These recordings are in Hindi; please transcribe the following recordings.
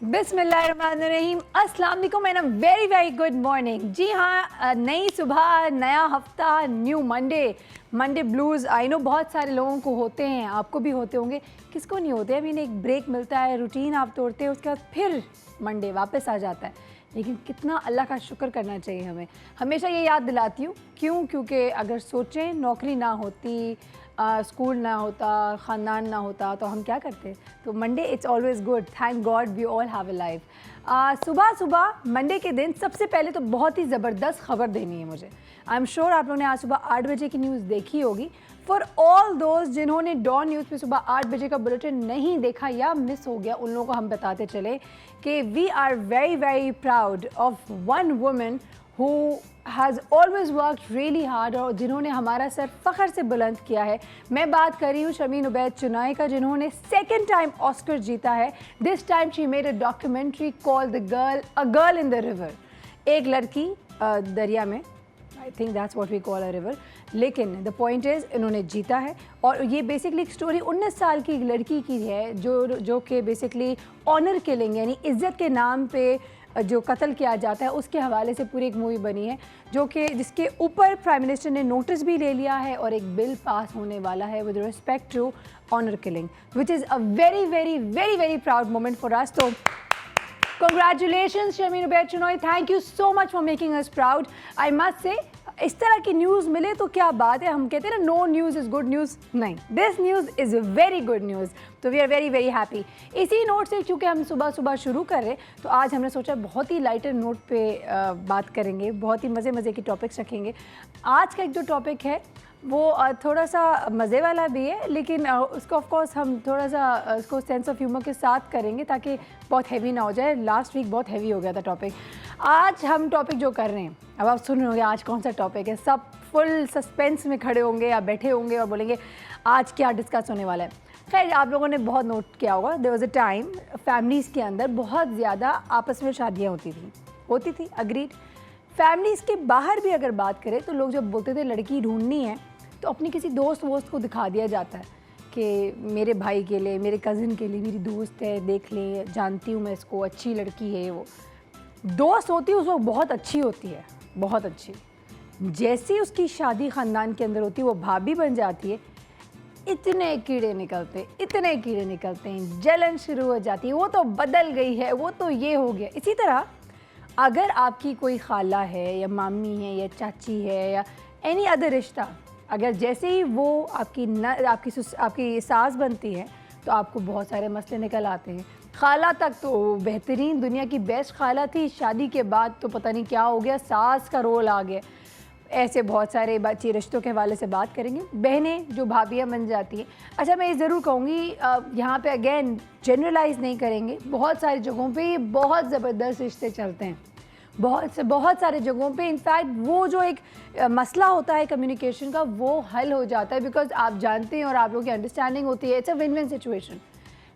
बिस्मिल्लाहिर्रहमानिर्रहीम, अस्सलाम वालेकुम and very very good morning. जी हाँ, नई सुबह, नया हफ्ता, new Monday blues I know बहुत सारे लोगों को होते हैं, आपको भी होते होंगे, किसको नहीं होते। अभी एक ब्रेक मिलता है, रूटीन आप तोड़ते हैं, उसके बाद फिर मंडे वापस आ जाता है। लेकिन कितना अल्लाह का शुक्र करना चाहिए हमें। हमेशा ये याद दिलाती हूँ, क्योंकि अगर सोचें नौकरी ना होती, स्कूल ना होता, ख़ानदान ना होता, तो हम क्या करते। तो Monday it's always good, thank God we all have a life. सुबह मंडे के दिन सबसे पहले तो बहुत ही ज़बरदस्त खबर देनी है मुझे। आई एम श्योर आप लोगों ने आज सुबह 8 बजे की न्यूज़ देखी होगी। फॉर ऑल दोस्त जिन्होंने डॉन न्यूज़ पे सुबह 8 बजे का बुलेटिन नहीं देखा या मिस हो गया, उन लोगों को हम बताते चले कि we are very very proud of one woman who has always work really hard और जिन्होंने हमारा सर फ़ख्र से बुलंद किया है। मैं बात कर रही हूँ शमीन उबैद चुनाई का, जिन्होंने सेकेंड टाइम ऑस्कर जीता है। This time she made a documentary called a girl in the river, एक लड़की दरिया में, I think that's what we call a river. लेकिन द पॉइंट इज़ इन्होंने जीता है और ये बेसिकली एक स्टोरी 19 साल की एक लड़की की है जो कि बेसिकली ऑनर किलिंग यानी इज़्ज़त के नाम पे जो कत्ल किया जाता है उसके हवाले से पूरी एक मूवी बनी है, जो कि जिसके ऊपर प्राइम मिनिस्टर ने नोटिस भी ले लिया है और एक बिल पास होने वाला है with respect to honour killing, which is a very very very very proud moment for us. तो Congratulations, Shameen Ubaid Chinoy. Thank you so much for making us proud. I must say, इस तरह की न्यूज़ मिले तो क्या बात है। हम कहते हैं ना no news is good news, नहीं, this news is very good news. तो we are very very happy. इसी नोट से चूँकि हम सुबह सुबह शुरू कर रहे तो आज हमने सोचा बहुत ही लाइटर नोट पे बात करेंगे, बहुत ही मज़े के टॉपिक्स रखेंगे। आज का एक जो टॉपिक है वो थोड़ा सा मज़े वाला भी है, लेकिन उसको ऑफ कोर्स हम थोड़ा सा उसको सेंस ऑफ ह्यूमर के साथ करेंगे ताकि बहुत हैवी ना हो जाए। लास्ट वीक बहुत हैवी हो गया था टॉपिक। आज हम टॉपिक जो कर रहे हैं, अब आप सुन रहे होंगे आज कौन सा टॉपिक है, सब फुल सस्पेंस में खड़े होंगे या बैठे होंगे और बोलेंगे आज क्या डिस्कस होने वाला है। खैर, आप लोगों ने बहुत नोट किया होगा, there was a time families के अंदर बहुत ज़्यादा आपस में शादियाँ होती थी, अग्रीड। फैमिलीज़ के बाहर भी अगर बात करें तो लोग जब बोलते थे लड़की ढूंढनी है तो अपनी किसी दोस्त वोस्त को दिखा दिया जाता है कि मेरे भाई के लिए, मेरे कज़न के लिए मेरी दोस्त है, देख ले, जानती हूँ मैं इसको, अच्छी लड़की है। वो दोस्त होती है उस वक्त बहुत अच्छी होती है, बहुत अच्छी। जैसे ही उसकी शादी ख़ानदान के अंदर होती है, वो भाभी बन जाती है, इतने कीड़े निकलते हैं, जलन शुरू हो जाती है, वो तो बदल गई है, वो तो ये हो गया। इसी तरह अगर आपकी कोई खाला है या मामी है या चाची है या एनी अदर रिश्ता, अगर जैसे ही वो आपकी सास बनती है तो आपको बहुत सारे मसले निकल आते हैं। खाला तक तो बेहतरीन, दुनिया की बेस्ट खाला थी, शादी के बाद तो पता नहीं क्या हो गया, सास का रोल आ गया। ऐसे बहुत सारे बच्चे रिश्तों के हवाले से बात करेंगे। बहनें जो भाभियाँ बन जाती हैं। अच्छा, मैं ये ज़रूर कहूँगी, यहाँ पे अगेन जनरलाइज नहीं करेंगे, बहुत सारी जगहों पे ये बहुत ज़बरदस्त रिश्ते चलते हैं, बहुत सारे जगहों पे। इनफैक्ट वो जो एक मसला होता है कम्युनिकेशन का, वो हल हो जाता है बिकॉज आप जानते हैं और आप लोगों की अंडरस्टैंडिंग होती है, it's a win win situation.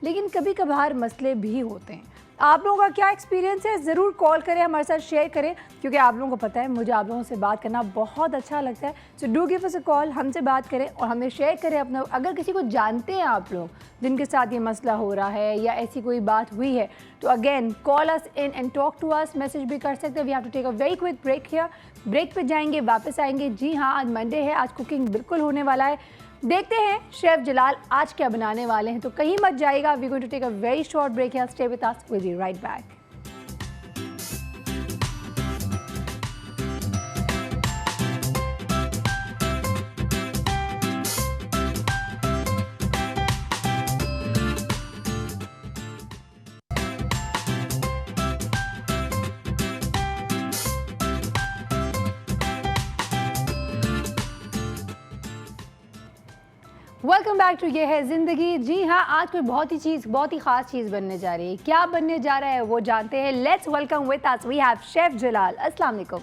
लेकिन कभी कभार मसले भी होते हैं। आप लोगों का क्या एक्सपीरियंस है, ज़रूर कॉल करें, हमारे साथ शेयर करें, क्योंकि आप लोगों को पता है मुझे आप लोगों से बात करना बहुत अच्छा लगता है। So do give us a call, हमसे बात करें और हमें शेयर करें अपना। अगर किसी को जानते हैं आप लोग जिनके साथ ये मसला हो रहा है या ऐसी कोई बात हुई है, तो again call us in and talk to us. Message भी कर सकते हैं। We have to take a very quick break here. Break पे जाएंगे, वापस आएंगे। जी हाँ, आज मंडे है, आज कुकिंग बिल्कुल होने वाला है। देखते हैं शेफ जलाल आज क्या बनाने वाले हैं, तो कहीं मत जाइएगा। We going to take a very short break here, stay with us, will be right back. Welcome back to Yeh Hai ज़िंदगी। जी हाँ, आज कोई बहुत ही ख़ास चीज़ बनने जा रही है। क्या बनने जा रहा है वो जानते हैं। Let's welcome with us we have chef Jalal. अस्सलाम वालेकुम,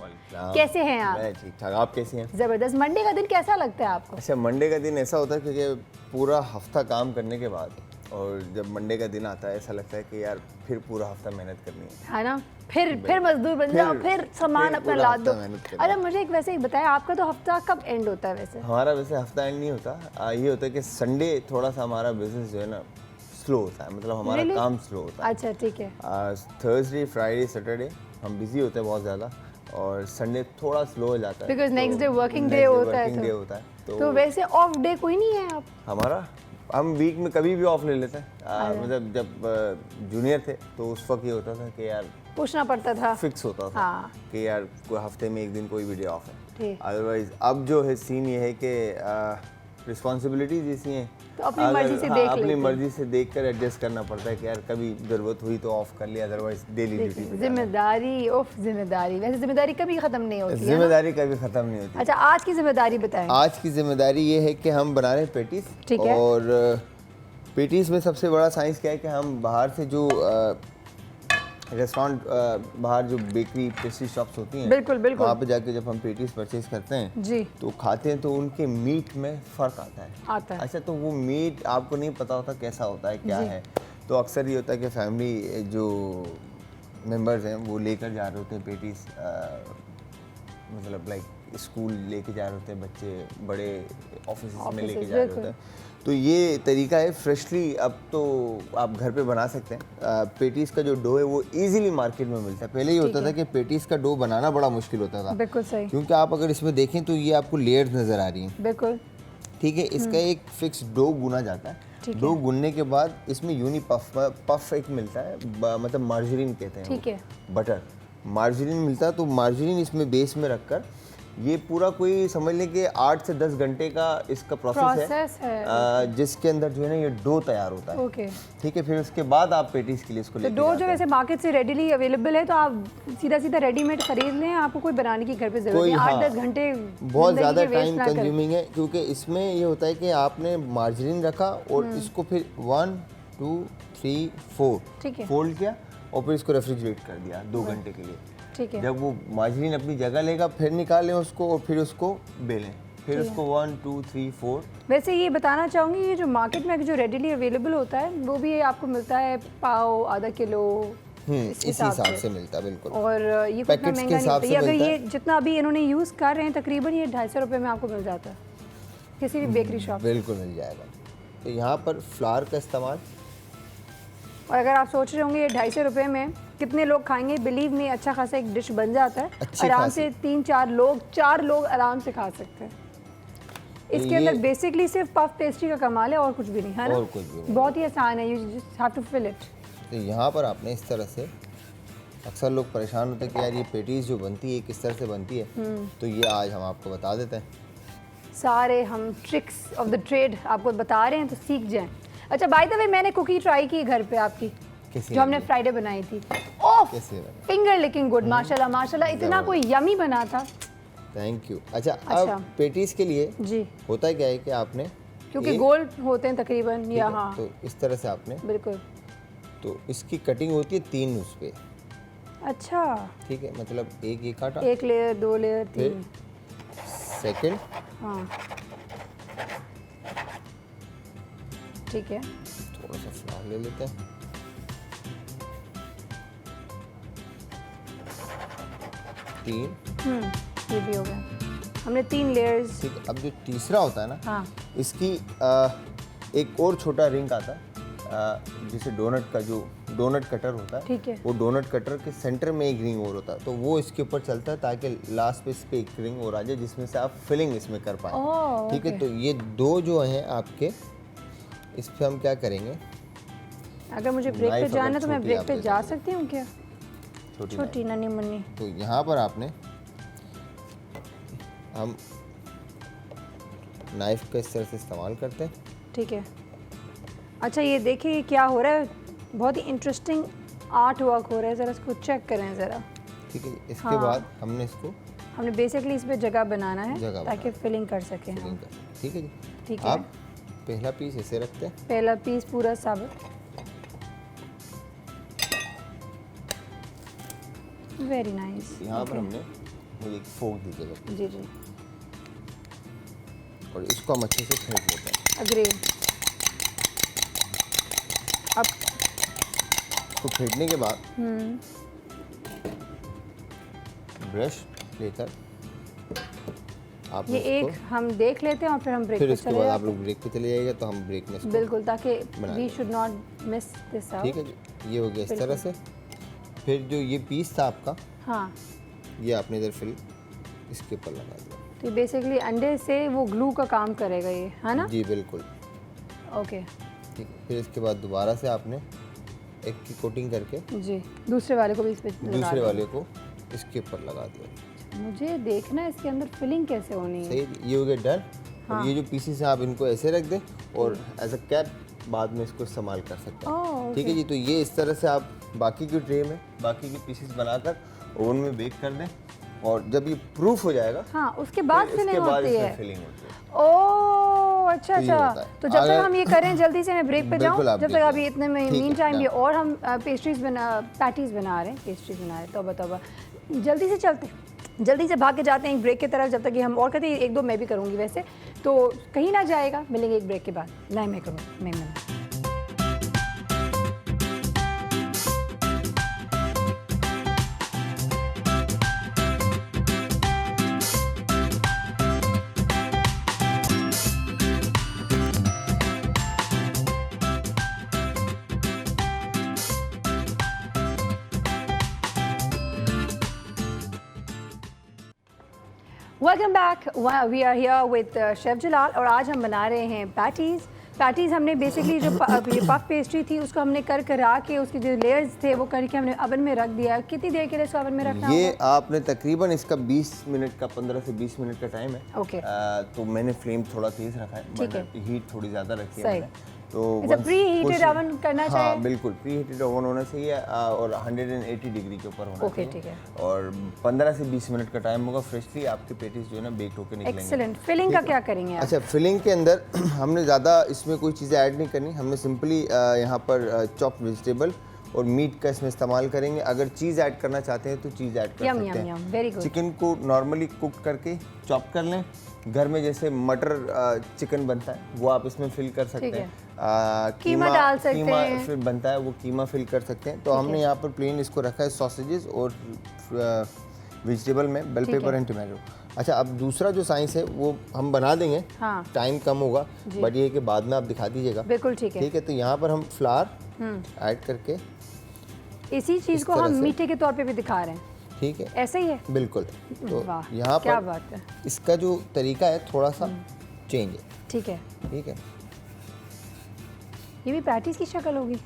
कैसे हैं आप? मैं ठीक ठाक, आप कैसी हैं? ज़बरदस्त। मंडे का दिन कैसा लगता है आपको? अच्छा, मंडे का दिन ऐसा होता है क्योंकि पूरा हफ्ता काम करने के बाद और जब मंडे का दिन आता है ऐसा लगता है कि यार फिर पूरा हफ्ता मेहनत करनी है ना, फिर मजदूर बन जाओ, फिर सामान अपना लाद दो। अरे मुझे एक वैसे ही बताया, आपका तो हफ्ता कब एंड होता है वैसे? हमारा वैसे हफ्ता एंड नहीं होता, ये होता है कि संडे थोड़ा सा हमारा बिजनेस जो है ना स्लो होता है, मतलब हमारा काम स्लो होता है। अच्छा ठीक है। थर्सडे फ्राइडे सैटरडे हम बिजी होते हैं बहुत ज़्यादा, और संडे थोड़ा स्लो हो जाता है because next day working day होता है। तो वैसे ऑफ डे कोई नहीं है आप हमारा? हम वीक में कभी भी ऑफ ले लेते हैं। मतलब जब जूनियर थे तो उस वक्त ये होता था कि यार पूछना पड़ता था, फिक्स होता था कि यार कोई हफ्ते में एक दिन कोई वीडियो ऑफ है। ठीक। अदरवाइज अब जो है सीन ये है कि रिस्पॉन्सिबिलिटीज ऐसी हैं तो अपनी मर्जी से देख अपनी मर्जी से देख कर एडजस्ट करना पड़ता है कि यार कभी ज़रूरत हुई तो ऑफ कर लिया, अदरवाइज डेली ड्यूटी पे। जिम्मेदारी, उफ जिम्मेदारी, वैसे जिम्मेदारी कभी खत्म नहीं होती है। जिम्मेदारी कभी खत्म नहीं होती। अच्छा आज की जिम्मेदारी बताएं। आज की जिम्मेदारी ये है कि हम बना रहे हैं पेटीज। ठीक है। और पेटीज में सबसे बड़ा साइंस क्या है कि हम बाहर से जो रेस्टोरेंट, बाहर जो बेकरी पेस्ट्री शॉप्स होती हैं, बिल्कुल बिल्कुल, वहाँ पे जाके जब हम पेटीज परचेज करते हैं जी तो खाते हैं तो उनके मीट में फ़र्क आता है। अच्छा, तो वो मीट आपको नहीं पता होता कैसा होता है, क्या है। तो अक्सर ये होता है कि फैमिली जो मेंबर्स हैं वो लेकर जा रहे होते हैं पेटीज, मतलब लाइक स्कूल लेके जा रहे होते हैं बच्चे, बड़े ऑफिस में लेके जा रहे होते हैं। तो ये तरीका है फ्रेशली, अब तो आप घर पे बना सकते हैं। पेटीज का जो डो है वो इजीली मार्केट में मिलता है। पहले ये होता था कि पेटीज का डो बनाना बड़ा मुश्किल होता था। बिल्कुल सही। क्योंकि आप अगर इसमें देखें तो ये आपको लेयर्स नज़र आ रही हैं। बिल्कुल ठीक है। इसका एक फिक्स डो गुना जाता है। डो गुनने के बाद इसमें यूनी पफ एक मिलता है, मतलब मार्जरीन कहते हैं। ठीक है। बटर मार्जरीन मिलता है, तो मार्जरीन इसमें बेस में रखकर ये पूरा कोई समझ लें कि 8 से 10 घंटे का इसका प्रोसेस है। जिसके अंदर जो है ना ये डो तैयार होता है। ओके। ठीक है। फिर उसके बाद आप पेटीज के लिए इसको लेके डो जो वैसे मार्केट से रेडीली अवेलेबल है, तो आप सीधा रेडीमेड खरीद लें, आपको कोई बनाने की घर पे जरूरत नहीं। 8-10 घंटे बहुत ज़्यादा टाइम कंज्यूमिंग है, क्योंकि इसमें ये होता है कि आपने मार्जरीन रखा और इसको फिर 1 2 3 4 फोल्ड किया और फिर इसको रेफ्रिजरेट कर दिया 2 घंटे के लिए। ठीक है। जब वो मार्जरीन अपनी जगह लेगा फिर निकालें उसको और फिर उसको बेलें, फिर उसको 1 2 3 4। वैसे ये बताना चाहूँगी, ये जो मार्केट में जो रेडीली अवेलेबल होता है वो भी आपको मिलता है पाव, आधा किलो इसी हिसाब से मिलता है। बिल्कुल। और ये कितना महंगा नहीं होता। अगर ये जितना अभी इन्होंने यूज़ कर रहे हैं तकरीबन ये 250 रुपये में आपको मिल जाता है किसी भी बेकरी शॉप। बिल्कुल मिल जाएगा। तो यहाँ पर फ्लावर का इस्तेमाल, और अगर आप सोच रहे होंगे ये 250 रुपये में कितने लोग खाएंगे, बिलीव में अच्छा खासा एक डिश बन जाता है। आराम से 4 लोग आराम से खा सकते हैं। इसके अंदर बेसिकली सिर्फ पफ पेस्ट्री का कमाल है और कुछ भी नहीं है ना। और कुछ भी नहीं। बहुत ही आसान है, you just have to fill it. तो यहाँ पर आपने इस तरह से, अक्सर लोग परेशान होते हैं कि यार ये पेटीज जो बनती है किस तरह से बनती है, तो ये आज हम आपको बता देते हैं। सारे हम ट्रिक्स ऑफ द ट्रेड आपको बता रहे हैं, तो सीख जाएं। अच्छा बाय द वे, मैंने कुकी ट्राई की घर पे आपकी, जो हमने फ्राइडे बनाई थी। ओह फिंगर लिकिंग गुड, माशाल्लाह माशाल्लाह, इतना कोई यमी बना था। Thank you. अच्छा अब पेटीज के लिए जी होता है क्या है कि आपने, क्योंकि गोल होते हैं तकरीबन यहाँ, तो इस तरह से आपने, बिल्कुल, तो इसकी कटिंग होती है 3 उस पे। अच्छा ठीक है। मतलब एक ये काटा, 1 लेयर 2 लेयर 3 सेकंड। हाँ ठीक है। थोड़ा सा फ्लावर ले लेते हैं। ये भी हो गया, हमने 3 लेयर्स। ठीक है। अब जो तीसरा होता है ना, हाँ, इसकी एक और छोटा रिंग आता है, जिसे डोनट का जो डोनट कटर होता है, ठीक है, वो डोनट कटर के सेंटर में एक रिंग और होता है, तो वो इसके ऊपर चलता है ताकि लास्ट पे इस पे एक रिंग और आ जाए जिसमें से आप फिलिंग इसमें कर पाए। ठीक है। तो ये 2 जो हैं आपके, इस पे हम क्या करेंगे, अगर मुझे ब्रेक पे जाना है तो मैं ब्रेक पे जा सकती हूँ क्या? छोटी नन्ही मुन्नी। तो यहाँ पर आपने, हम नाइफ का इस तरह से इस्तेमाल करते हैं। ठीक है। अच्छा ये देखिए क्या हो रहा है, बहुत ही इंटरेस्टिंग आर्ट वर्क हो रहा है, ज़रा इसको चेक करें ज़रा। ठीक है। इसके बाद हमने बेसिकली इस पे जगह बनाना है ताकि फिलिंग कर सकें हम। ठीक है जी। ठीक है। आप पहला पीस ऐसे रखते हैं, पहला पीस पूरा साबित। Very nice. यहाँ पर हमने, मुझे एक फोक दीजिएगा। जी जी। और इसको हम अच्छे से फेंट लेते हैं। अग्री। अब इसको फेंटने के बाद ब्रश लेकर आप ये एक हम देख लेते हैं और फिर हम ब्रेक फिर पे उसके चले बाद जाते आप लोग ब्रेक पे चले जाइएगा तो हम ब्रेक में हैं। बिल्कुल, ताकि we should not miss this out. ठीक है जी, ये हो गया इस तरह से। फिर जो ये पीस था आपका, हाँ, ये आपने इधर फिल इसके ऊपर लगा दिया। तो बेसिकली अंडे से वो ग्लू का काम करेगा ये, है ना? जी बिल्कुल। ओके, ठीक है, फिर इसके बाद दोबारा से आपने एक की कोटिंग करके जी, दूसरे वाले को भी इस पे लगा दूसरे दो। वाले को इसके ऊपर लगा दिया। मुझे देखना है इसके अंदर फिलिंग कैसे होनी है। सही, ये हो गया डन। हाँ। और ये जो पीसेस हैं आप इनको ऐसे रख दें और एज अ कैप बाद में इसको इस्तेमाल कर सकते हैं। ओह, ठीक है जी, तो ये इस तरह से आप बाकी की ट्रे में बाकी के पीसेस बनाकर ओवन में बेक कर दें और जब ये प्रूफ हो जाएगा हाँ, उसके बाद फिर फिलिंग इसके बाद होती इसमें है। फिलिंग होती है। ओह, अच्छा तो ये अच्छा। होता है। तो जब तक अगर- हम ये करें जल्दी से मैं ब्रेक पे जाऊँ, बिल्कुल आप जब तक देख अभी लें। इतने में ठीक मीन है, टाइम डन। ये और हम पैटीज बना रहे हैं, पेस्ट्रीज बना रहे हैं। तौबा तौबा, जल्दी से चलते जल्दी से भाग के जाते हैं एक ब्रेक की तरफ। जब तक ये हम और करते हैं, एक दो मैं भी करूँगी वैसे, तो कहीं ना जाएगा। मिलेंगे एक ब्रेक के बाद। नहीं, मैं करूँ, मैं welcome back. We are here with chef Jalal और आज हम बना रहे हैं पैटीज़। हमने बेसिकली जो ये पफ पेस्ट्री थी उसको हमने करा के उसके जो लेयर्स थे वो करके हमने ओवन में रख दिया। कितनी देर के लिए इसको ओवन में रखना ये होगा? आपने तकरीबन इसका 20 मिनट का 15 से 20 मिनट का टाइम है। ओके, तो मैंने फ्लेम थोड़ा तेज रखा है, ठीक है। हीट थोड़ी ज़्यादा रखी है सही। मैंने। तो इट्स प्री हीटेड ओवन करना चाहिए। हाँ बिल्कुल, प्री हीटेड ओवन होना चाहिए और 180 डिग्री के ऊपर होना ओके, चाहिए। ठीक है। और 15 से 20 मिनट का टाइम होगा। फ्रेशली आपके पेटीज जो है ना बेक होकर निकलेंगे। एक्सीलेंट। फिलिंग का क्या करेंगे आप? अच्छा, फिलिंग के अंदर हमने ज़्यादा इसमें कोई चीज़ें ऐड नहीं करनी। हमने सिंपली यहाँ पर चॉप वेजिटेबल और मीट का इसमें इस्तेमाल करेंगे। अगर चीज़ ऐड करना चाहते हैं तो चीज़ ऐड कर सकते हैं। Very good. चिकन को नॉर्मली कुक करके चॉप कर लें। घर में जैसे मटर चिकन बनता है वो आप इसमें फिल कर सकते हैं। कीमा डाल सकते हैं। फिर बनता है वो कीमा फिल कर सकते हैं। तो हमने यहाँ पर प्लेन इसको रखा है सॉसेजेस और वेजिटेबल में बेल पेपर एंड टमाटो। अच्छा, अब दूसरा जो साइंस है वो हम बना देंगे। हाँ, टाइम कम होगा, बट ये है कि बाद में आप दिखा दीजिएगा। बिल्कुल ठीक है। ठीक है, तो यहाँ पर हम फ्लावर ऐड करके इसी चीज़ को हम मीठे के तौर पे भी दिखा रहे हैं। ठीक है, ऐसे ही है। बिल्कुल। तो वाह, यहाँ क्या पर बात है। इसका जो तरीका है थोड़ा सा चेंज है। ठीक है, ठीक है, ये भी पैटीज की शक्ल होगी?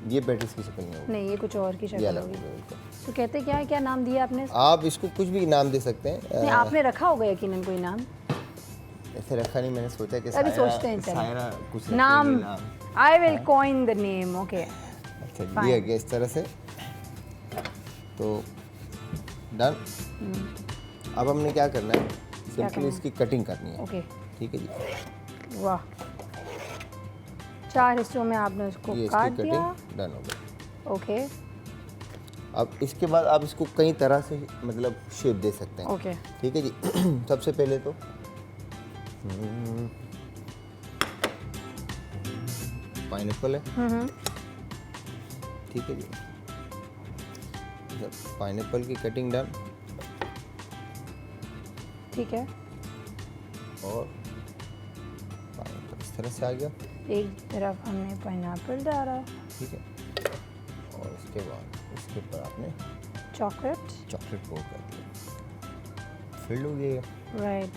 ये पेटिस की शक्ल नहीं होगी, नहीं, ये कुछ और की ये शक्ल अलग होगी। होगी बिल्कुल। तो कहते क्या है, क्या नाम दिया आपने? आप इसको कुछ भी नाम दे सकते हैं। नहीं, आपने रखा होगा यकीनन कोई नाम। ऐसे रखा नहीं, मैंने सोचा कि अभी सोचते हैं, चलो। सायरा कुछ नाम रखेंगे I will coin the name. Okay, अच्छा, ये गया इस तरह से। तो डन। अब हमने क्या करना है, सिंपली इसकी कटिंग करनी है। ओके, ठीक है जी, वाह। 4 हिस्सों में आपने उसको ये काट इसकी दिया। कटिंग डन हो गई। ओके अब इसके बाद आप इसको कई तरह से मतलब शेप दे सकते हैं। ओके, ठीक है जी। सबसे पहले तो पाइनएप्पल है। ठीक है जी, पाइनएप्पल की कटिंग डन। ठीक है। और पाइनएप्पल इस तरह से आ गया। एक तरफ हमने पाइनएप्पल डाला। ठीक है, और उसके बाद उसके ऊपर आपने चॉकलेट पोर कर दिया। फिल्ड हो गया, राइट।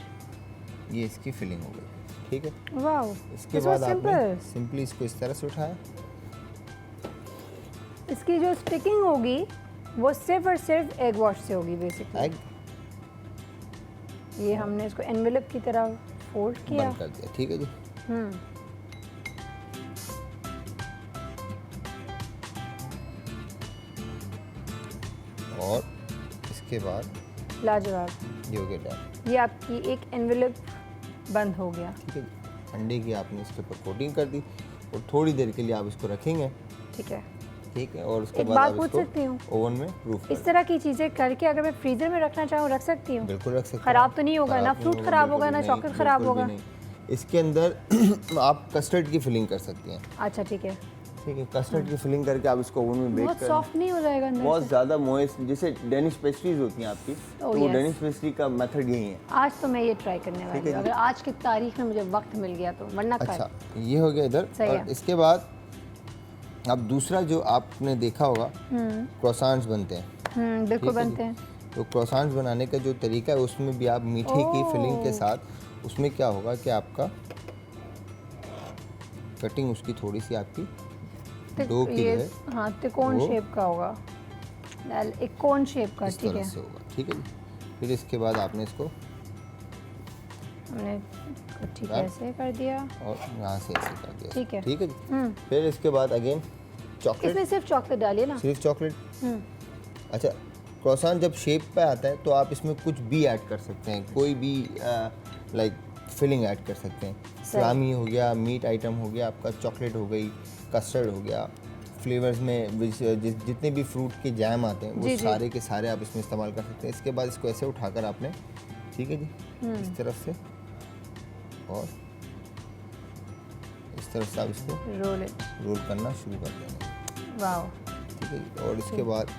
ये इसकी फिलिंग हो गई। ठीक है, वाओ, इसके बाद आपने सिंपली इसको इस तरह से उठाया। इसकी जो स्टिकिंग होगी वो सिर्फ और सिर्फ एग वॉश से होगी बेसिकली। एग ये हमने इसको एनवेलप की तरह फोल्ड किया। बंद कर दिया। ठीक है जी, और इसके बाद लाजवाब, ये हो गया डन। ये आपकी एक एनवेलप बंद हो गया। ठीक है जी, अंडे की आपने इसके ऊपर कोटिंग कर दी और थोड़ी देर के लिए आप इसको रखेंगे। ठीक है। ठीक है, और उसके एक बाद बात आप पूछ सकती हूँ? इसको ओवन में प्रूफ इस तरह की चीज़ें करके अगर मैं फ्रीजर में रखना चाहूँ रख सकती हूँ? बिल्कुल रख सकते हैं। खराब तो नहीं होगा ना? खराब फ्रूट नहीं खराब बिल्कुल होगा भी ना? नहीं, चॉकलेट खराब बिल्कुल भी होगा? नहीं। इसके अंदर आप कस्टर्ड की फिलिंग कर सकती हैं। अच्छा, ठीक है। ठीक है, कस्टर्ड की फिलिंग करके आप इसको ओवन में बेक बहुत कर सॉफ्ट नहीं हो जाएगा अंदर बहुत से? ज़्यादा मोइस्ट, जैसे डेनिश पेस्ट्रीज होती हैं आपकी, तो वो yes. डेनिश पेस्ट्री का मेथड यही है। आज तो मैं ये ट्राई करने वाली हूँ, अगर आज की तारीख में मुझे वक्त मिल गया तो, वरना कल। अच्छा, ये हो गया इधर। सही और है। इसके बाद अब दूसरा जो आपने देखा होगा, क्रॉसांट्स बनते हैं। बिल्कुल ठीक है बनते जी। हैं। तो क्रॉसांट्स बनाने का जो तरीका है उसमें भी आप मीठे की फिलिंग के साथ, उसमें क्या होगा कि आपका कटिंग उसकी थोड़ी सी आपकी डो की जो है, हाँ, त्रिकोण वो शेप का होगा, एक कोन शेप का। इस ठीक तरह है, से होगा। ठीक है जी। फिर इसके बाद आपने इसको हमने ठीक है ऐसे कर दिया और यहाँ से ऐसे कर दिया। ठीक है। ठीक है जी। फिर इसके बाद अगेन चॉकलेट, इसमें सिर्फ चॉकलेट डालिए ना? सिर्फ चॉकलेट। अच्छा, क्रॉसान जब शेप पे आता है तो आप इसमें कुछ भी ऐड कर सकते हैं, कोई भी लाइक फिलिंग ऐड कर सकते हैं। सलामी हो गया, मीट आइटम हो गया आपका, चॉकलेट हो गई, कस्टर्ड हो गया, फ्लेवर्स में जितने भी फ्रूट के जैम आते हैं वो सारे के सारे आप इसमें इस्तेमाल कर सकते हैं। इसके बाद इसको ऐसे उठाकर आपने, ठीक है जी, इस तरफ से और इस तरफ से आप इसको रोल करना शुरू कर देंगे। वाओ। ठीक है जी। और इसके बाद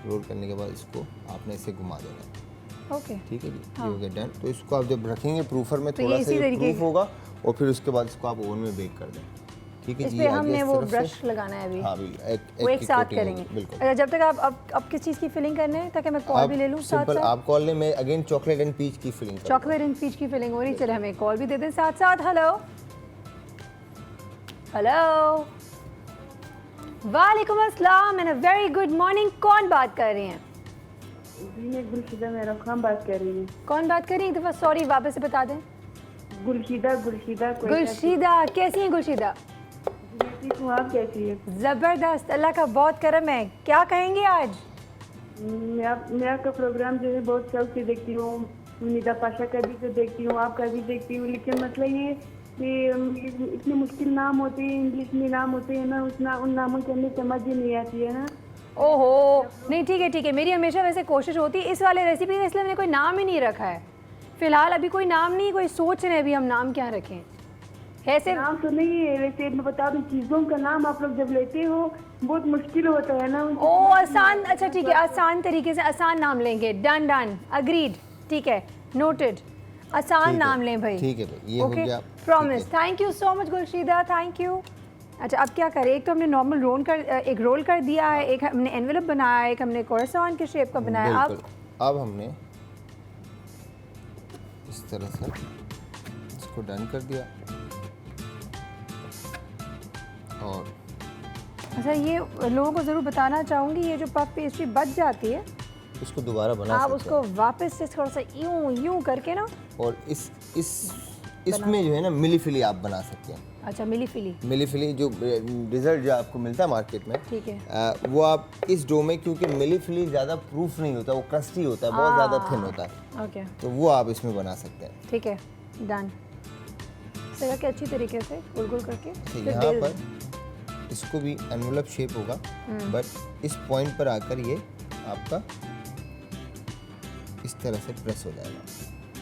रोल करने के बाद इसको आपने ऐसे घुमा देना। ओके, ठीक है जी, ये हो गया डन। तो इसको आप जब रखेंगे प्रूफर में थोड़ा सा ये प्रूफ होगा और फिर उसके बाद इसको आप ओवन में बेक कर दें। ठीक है इस जी। पे हमने वो ब्रश लगाना है अभी। हाँ, वो एक साथ करेंगे। बिल्कुल। अच्छा, जब तक आप अब किस चीज़ की फिलिंग करने है, ताकि मैं कॉल भी ले लूँ साथ सिंपल साथ? आप कॉल लें, मैं अगेन चॉकलेट एंड पीच की फिलिंग करूँगा। चॉकलेट एंड पीच की फिलिंग हो रही, चले हमें कॉल भी दे दें साथ साथ। हेलो हेलो, वालेकुम अस्सलाम and a very good morning. कौन बात कर रही हैं? जी, मैं गुलशीदा मेहरब खान बात कर रही हूँ। कौन बात कर रही हैं? एक दफ़ा सॉरी वापस से बता दें। गुलशीदा गुलशीदा, कैसी हैं गुलशीदा? मैं ठीक हूँ, आप कैसी हैं? ज़बरदस्त, अल्लाह का बहुत करम है। क्या कहेंगे आज? मैं आपका प्रोग्राम जो है बहुत शौक से देखती हूँ, निदा पाशा का भी तो देखती हूँ, आपका भी देखती हूँ, लेकिन मसला ये कि इतने मुश्किल नाम होते हैं, इंग्लिश में नाम होते हैं ना, उन नामों की हमें समझ ही नहीं आती है ना। ओहो, नहीं ठीक है, मेरी हमेशा वैसे कोशिश होती है इस वाले रेसिपी में, इसलिए मैंने कोई नाम ही नहीं रखा है फिलहाल। अभी कोई नाम नहीं, कोई सोच रहे हैं अभी हम नाम क्या रखें। ऐसे नाम तो नहीं है, वैसे मैं बता दूं, चीज़ों का नाम आप लोग जब लेते हो बहुत मुश्किल होता है ना। ओ आसान, अच्छा ठीक है, आसान तरीके से आसान नाम लेंगे। डन डन, अग्रीड, ठीक है, नोटेड। आसान नाम लें भाई। ठीक है भाई, ये हो गया। Promise. Thank you so much Gulshida, thank you. अच्छा, अब क्या करें? एक तो हमने नॉर्मल रोल कर दिया है, एक हमने एनवेलप बनाया है, एक हमने क्रोसान के शेप का बनाया। अब हमने इस तरह से इसको डन कर दिया। और अच्छा, ये लोगों को ज़रूर बताना चाहूँगी, ये जो पफ पेस्ट्री बच जाती है, इसको दोबारा बना आप सकते हैं। उसको वापस से थोड़ा सा यूं करके ना, और इसमें जो है ना मिली फिली आप बना सकते हैं। अच्छा, मिली फिली जो रिजल्ट जो आपको मिलता है मार्केट में, ठीक है, वो आप इस डो में, क्योंकि मिली फिली ज़्यादा प्रूफ नहीं होता, वो क्रस्टी होता है, बहुत ज़्यादा थिन होता है, ओके, तो वो आप इसमें बना सकते हैं। ठीक है, डन। सर के अच्छी तरीके से गोल करके अच्छा, यहाँ पर इसको भी एनवेलप शेप होगा, बट इस पॉइंट पर आकर ये आपका इस तरह से प्रेस हो जाएगा।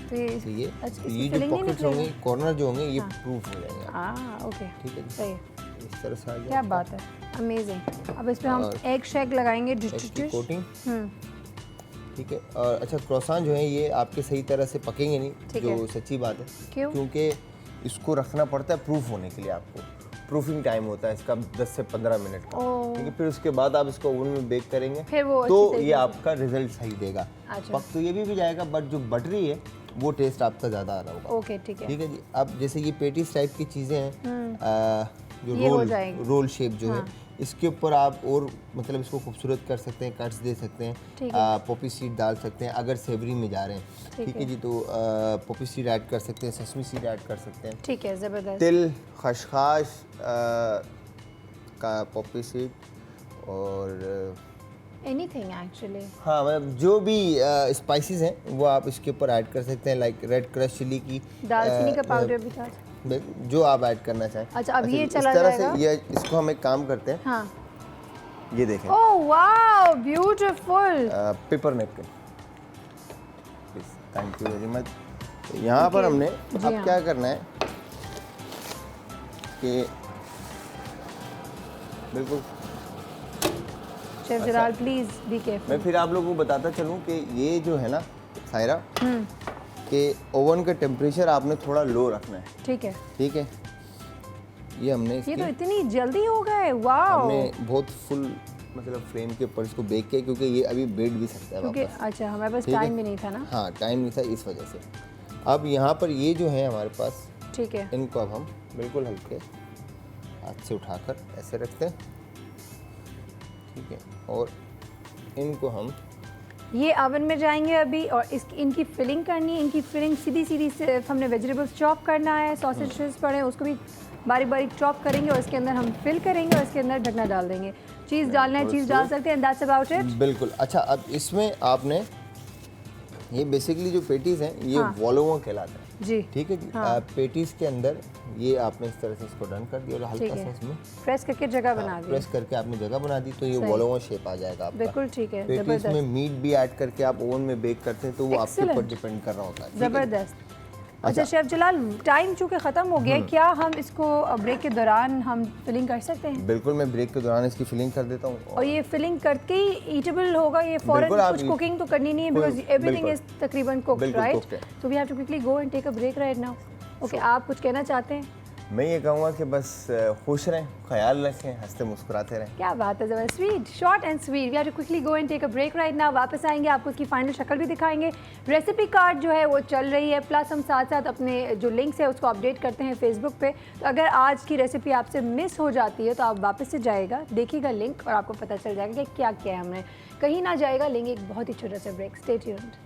तो ये जो पॉकेट्स होंगे, कॉर्नर जो होंगे, ये प्रूफ हो जाएंगे। ओके, ठीक है, सही है, इस तरह से आ गया। क्या बात है, अमेजिंग। अब इस पे हम एग शेक लगाएंगे, कोटिंग। ठीक है। और अच्छा, क्रॉसान जो है ये आपके सही तरह से पकेंगे नहीं, जो सच्ची बात है, क्योंकि इसको रखना पड़ता है प्रूफ होने के लिए। आपको प्रूफिंग टाइम होता है इसका 10 से 15 मिनट का। ठीक है, फिर उसके बाद आप इसको ओवन में बेक करेंगे, फिर वो तो ये आपका रिजल्ट सही देगा। अच्छा। पक तो ये भी जाएगा, बट जो बटरी है वो टेस्ट आपका ज़्यादा आ रहा होगा। ओके, ठीक है जी। अब जैसे ये पेटीज टाइप की चीज़ें हैं, जो रोल शेप जो है, इसके ऊपर आप और मतलब इसको खूबसूरत कर सकते हैं, कट्स दे सकते हैं, पॉपी सीड डाल सकते हैं अगर सेवरी में जा रहे हैं। ठीक है जी, तो पॉपी सीड ऐड कर सकते हैं, सेसमी सीड ऐड कर सकते हैं। ठीक है, ज़बरदस्त। तिल, खसखस का पॉपी सीड और एनीथिंग एक्चुअली। हाँ, मतलब जो भी स्पाइसेस हैं वो आप इसके ऊपर ऐड कर सकते हैं, लाइक रेड क्रश चिली की, दालचीनी का पाउडर भी था, जो आप ऐड करना चाहें। अच्छा, अब ये चला इस तरह जाएगा। से ये इसको हम एक काम करते हैं। हाँ, ये देखें। Oh wow, beautiful. Paper napkin, please, thank you very much. यहाँ पर हमने अब क्या करना है कि बिल्कुल। Chef Jalal please be careful. मैं फिर आप लोगों को बताता चलूँ कि ये जो है ना सायरा, कि ओवन का टेम्परेचर आपने थोड़ा लो रखना है। ठीक है, ठीक है। ये हमने ये तो इतनी जल्दी हो गए, वाओ। हमने बहुत फुल मतलब फ्लेम के ऊपर इसको बेक किया, क्योंकि ये अभी बैठ भी सकता है क्योंकि वापस। अच्छा हमारे पास ठीक है। टाइम भी नहीं था ना। हाँ, टाइम नहीं था, इस वजह से। अब यहाँ पर ये जो है हमारे पास, ठीक है, इनको अब हम बिल्कुल हल्के हाथ से उठाकर ऐसे रखते हैं। ठीक है, और इनको हम ये ओवन में जाएंगे अभी, और इनकी फिलिंग करनी है। इनकी फिलिंग सीधी सीधी से हमने वेजिटेबल्स चॉप करना है, सॉसेजेस पड़े हैं उसको भी बारीक बारीक चॉप करेंगे, और इसके अंदर हम फिल करेंगे और इसके अंदर ढकना डाल देंगे। चीज़ डालना है, चीज़ डाल सकते हैं, दैट्स अबाउट इट। बिल्कुल। अच्छा, अब इसमें आपने ये बेसिकली जो पेटीज हैं ये हाँ। वॉलोवा कहलाता है। जी, ठीक है जी। हाँ। पेटीज के अंदर ये आपने इस तरह से इसको डन कर दिया और ठीक हल्का सा है, इसमें प्रेस करके जगह बना दी। प्रेस करके आपने जगह बना दी, तो ये सही। वॉलोवा शेप आ जाएगा आपका। बिल्कुल ठीक है, पेटीज जबरदस्त में मीट भी ऐड करके आप ओवन में बेक करते हैं, तो वो आपके ऊपर Excellent. डिपेंड कर रहा होता है। ठीक है? ज़बरदस्त। अच्छा शेफ जलाल, टाइम चूँकि ख़त्म हो गया है, क्या हम इसको ब्रेक के दौरान हम फिलिंग कर सकते हैं? बिल्कुल, मैं ब्रेक के दौरान इसकी फिलिंग कर देता हूँ। और ये फिलिंग करके ही ईटेबल होगा, ये बिल्कुल, फौरन आप कुछ कुकिंग तो करनी नहीं है, कोई- बिकॉज एवरीथिंग बिल्कुल। इज तकरीबन कुक्ड, बिल्कुल राइट? cooked है। So we have to quickly go and take a break right now. Okay, आप कुछ कहना चाहते हैं? मैं ये कहूँगा कि बस खुश रहें, ख्याल रखें, हंसते मुस्कुराते रहें। क्या बात है, जबरदस्त, sweet, short and sweet. We have to quickly go and take a break right now. वापस आएंगे, आपको इसकी फाइनल शक्ल भी दिखाएंगे। रेसिपी कार्ड जो है वो चल रही है, प्लस हम साथ साथ अपने जो लिंक्स है उसको अपडेट करते हैं फेसबुक पे। तो अगर आज की रेसिपी आपसे मिस हो जाती है तो आप वापस से जाएगा, देखिएगा लिंक, और आपको पता चल जाएगा कि क्या किया है हमने। कहीं ना जाएगा, लेंगे एक बहुत ही छोटा सा break. Stay tuned.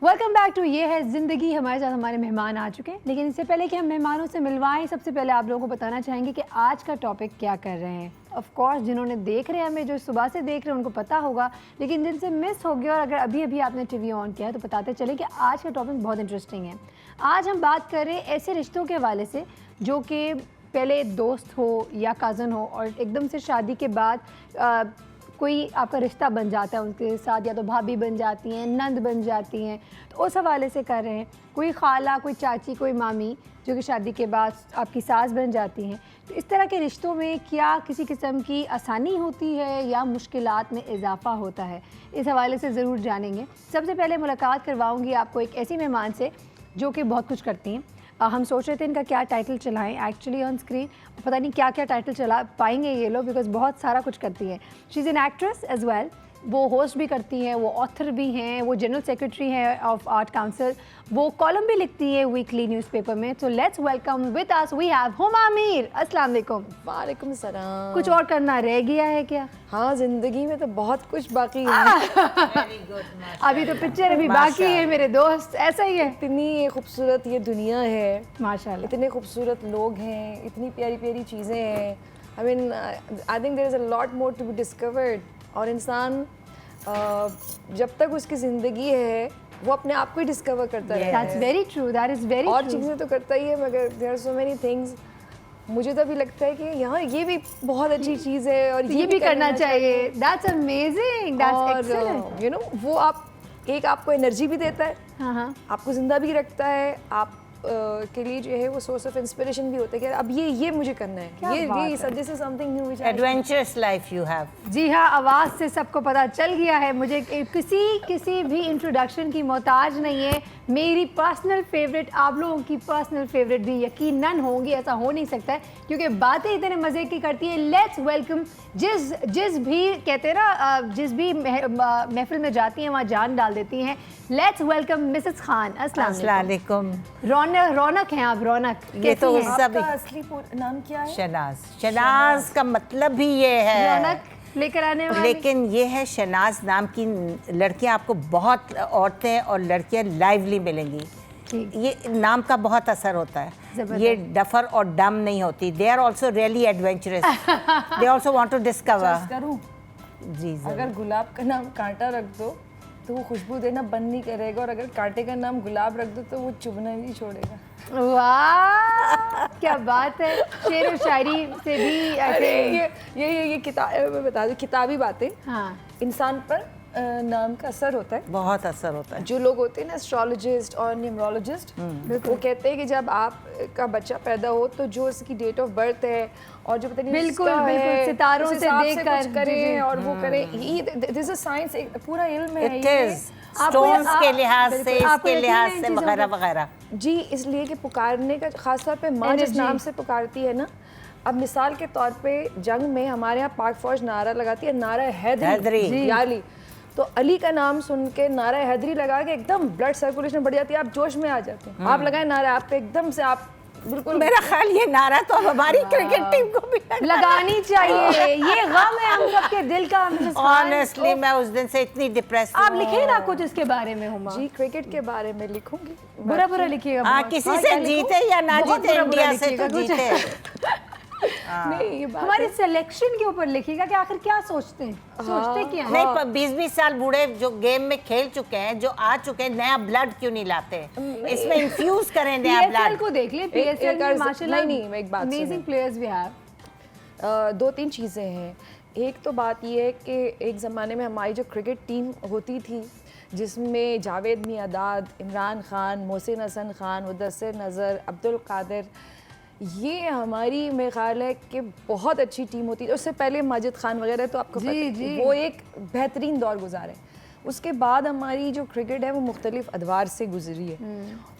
Welcome back to Yeh Hai ज़िंदगी। हमारे साथ हमारे मेहमान आ चुके हैं, लेकिन इससे पहले कि हम मेहमानों से मिलवाएं, सबसे पहले आप लोगों को बताना चाहेंगे कि आज का टॉपिक क्या कर रहे हैं। ऑफ कोर्स जिन्होंने देख रहे हैं हमें, जो सुबह से देख रहे हैं उनको पता होगा, लेकिन जिनसे मिस हो गया और अगर अभी अभी आपने टीवी ऑन किया है तो बताते चले कि आज का टॉपिक बहुत इंटरेस्टिंग है। आज हम बात कर रहे हैं ऐसे रिश्तों के हवाले से जो कि पहले दोस्त हो या कज़न हो, और एकदम से शादी के बाद कोई आपका रिश्ता बन जाता है उनके साथ, या तो भाभी बन जाती हैं, नंद बन जाती हैं, तो उस हवाले से कर रहे हैं। कोई खाला, कोई चाची, कोई मामी जो कि शादी के बाद आपकी सास बन जाती हैं। तो इस तरह के रिश्तों में क्या किसी किस्म की आसानी होती है या मुश्किलात में इजाफा होता है, इस हवाले से ज़रूर जानेंगे। सबसे पहले मुलाकात करवाऊँगी आपको एक ऐसी मेहमान से जो कि बहुत कुछ करती हैं। हम सोच रहे थे इनका क्या टाइटल चलाएं एक्चुअली ऑन स्क्रीन, पता नहीं क्या क्या टाइटल चला पाएंगे ये लोग, बिकॉज बहुत सारा कुछ करती हैं। She is an actress as well, वो होस्ट भी करती हैं, वो ऑथर भी हैं, वो जनरल सेक्रेटरी हैं ऑफ आर्ट काउंसिल, वो कॉलम भी लिखती है वीकली न्यूज़पेपर में। So let's welcome with us we have Huma Mir. अस्सलाम वालेकुम। वालेकुम सलाम। कुछ और करना रह गया है क्या? हाँ, जिंदगी में तो बहुत कुछ बाकी है। अभी तो पिक्चर अभी बाकी है मेरे दोस्त, ऐसा ही है। इतनी खूबसूरत ये दुनिया है, माशाल्लाह, इतने खूबसूरत लोग हैं, इतनी प्यारी प्यारी चीज़ें हैं। I mean I think there is a lot more to be discovered. और इंसान जब तक उसकी ज़िंदगी है वो अपने आप को ही डिस्कवर करता रहता दैट्स है। Very true, that is very और ट्रू। चीज़ें तो करता ही है, मगर there are so many things. मुझे तो अभी लगता है कि यहाँ ये भी बहुत अच्छी चीज़ है और ये भी करना चाहिए। That's amazing, that's excellent. You know वो आप एक आपको एनर्जी भी देता है, हाँ हाँ, आपको जिंदा भी रखता है, आप के लिए जो है वो सोर्स ऑफ इंस्पिरेशन भी होता है कि अब ये मुझे करना है, क्या बात है। This is something new which adventurous life you have. जी हाँ, आवाज़ से सबको पता चल गया है। मुझे किसी भी इंट्रोडक्शन की मोहताज नहीं है। मेरी पर्सनल फेवरेट, आप लोगों की पर्सनल फेवरेट भी यकीनन होंगी, ऐसा हो नहीं सकता है क्योंकि बातें इतने मज़े की करती है। लेट्स वेलकम, जिस भी कहते हैं ना, जिस भी महफिल में जाती हैं वहाँ जान डाल देती हैं। Let's welcome Mrs Khan. अस्सलाम वालेकुम। रौनक हैं आप, रौनक। ये तो कैसी हैं? सब असली नाम क्या है? शनाज। शनाज का मतलब भी ये है, रौनक लेकर आने वाली। लेकिन ये है शनाज नाम की लड़कियां आपको बहुत, औरतें और लड़कियां लाइवली मिलेंगी। ये नाम का बहुत असर होता है। ये डफर और डम नहीं होती, they are also really adventurous, they also want to discover. करूँ जी अगर गुलाब का नाम कांटा रख दो तो वो खुशबू देना बंद नहीं करेगा, और अगर कांटे का नाम गुलाब रख दो तो वो चुभना नहीं छोड़ेगा। वाह क्या बात है, शेर व शायरी से भी अरे ये किताब मैं बता दूं, किताबी बातें हाँ इंसान पर नाम का असर होता है। बहुत असर होता है। जो लोग होते हैं ना एस्ट्रोलॉजिस्ट और न्यूमरोलॉजिस्ट, वो कहते हैं कि जब आपका बच्चा पैदा हो तो जो उसकी डेट ऑफ बर्थ है और जो पता नहीं बिल्कुल, उसका बिल्कुल, है, सितारों उस से हिसाब देखकर, कुछ करें जी, जी। और वो करें। दिस इज साइंस, एक पूरा इल्म है इट ये। इज स्टोन्स के लिहाज से, बिल्कुल, आपको इसके यकीन लिहाज है इन से चीज़ों वगैरह पे? वगैरह। जी, इसलिए कि पुकारने का खासतौर पे माँ जिस Energy। नाम से पुकारती है ना, अब मिसाल के तौर पे जंग में हमारे यहाँ पाक फौज नारा लगाती है, नारा हैदरी हैदरी। जी, या अली। तो अली का नाम सुन के नारा हैदरी लगा के एकदम ब्लड सर्कुलेशन बढ़ जाती है, आप जोश में आ जाते हैं। आप लगाए नारा, आप पे एकदम से आप बिल्कुल। मेरा ख्याल ये नारा तो हमारी क्रिकेट टीम को भी लगानी चाहिए, ये गम है हम सबके दिल का। ऑनेस्टली मैं उस दिन से इतनी डिप्रेस आप लिखिए ना कुछ इसके बारे में हुमा, जी क्रिकेट के बारे में लिखूंगी। बुरा बुरा लिखिएगा। हाँ, बहुत। किसी हाँ, से क्या लिखूं? जीते या ना बहुत जीते, बुरा बुरा इंडिया से तो लिखिएगा कुछ। जीते। नहीं, ये बात हमारे सिलेक्शन के ऊपर लिखिएगा कि आखिर क्या सोचते हैं, सोचते क्या हैं? नहीं, पर 20-20 साल बूढ़े जो गेम में खेल चुके हैं, जो आ चुके हैं, नया ब्लड क्यों नहीं लाते? इसमें इन्फ्यूज करें नया PSL ब्लड। को देख ले, PSL में माशाल्लाह नहीं, मैं एक बात अमेजिंग सुनो। Players we have. 2-3 चीज़ें हैं। एक तो बात ये है कि एक ज़माने में हमारी जो क्रिकेट टीम होती थी, जिसमें जावेद मियादाद, इमरान खान, मोहसिन हसन खान, मुदस्सिर नज़र, अब्दुल कादिर, ये हमारी मेरे ख्याल है कि बहुत अच्छी टीम होती थी। उससे पहले माजिद खान वगैरह तो आपको जी, पता है, जी। वो एक बेहतरीन दौर गुजारे। उसके बाद हमारी जो क्रिकेट है वो मुख्तलिफ अदवार से गुजरी है,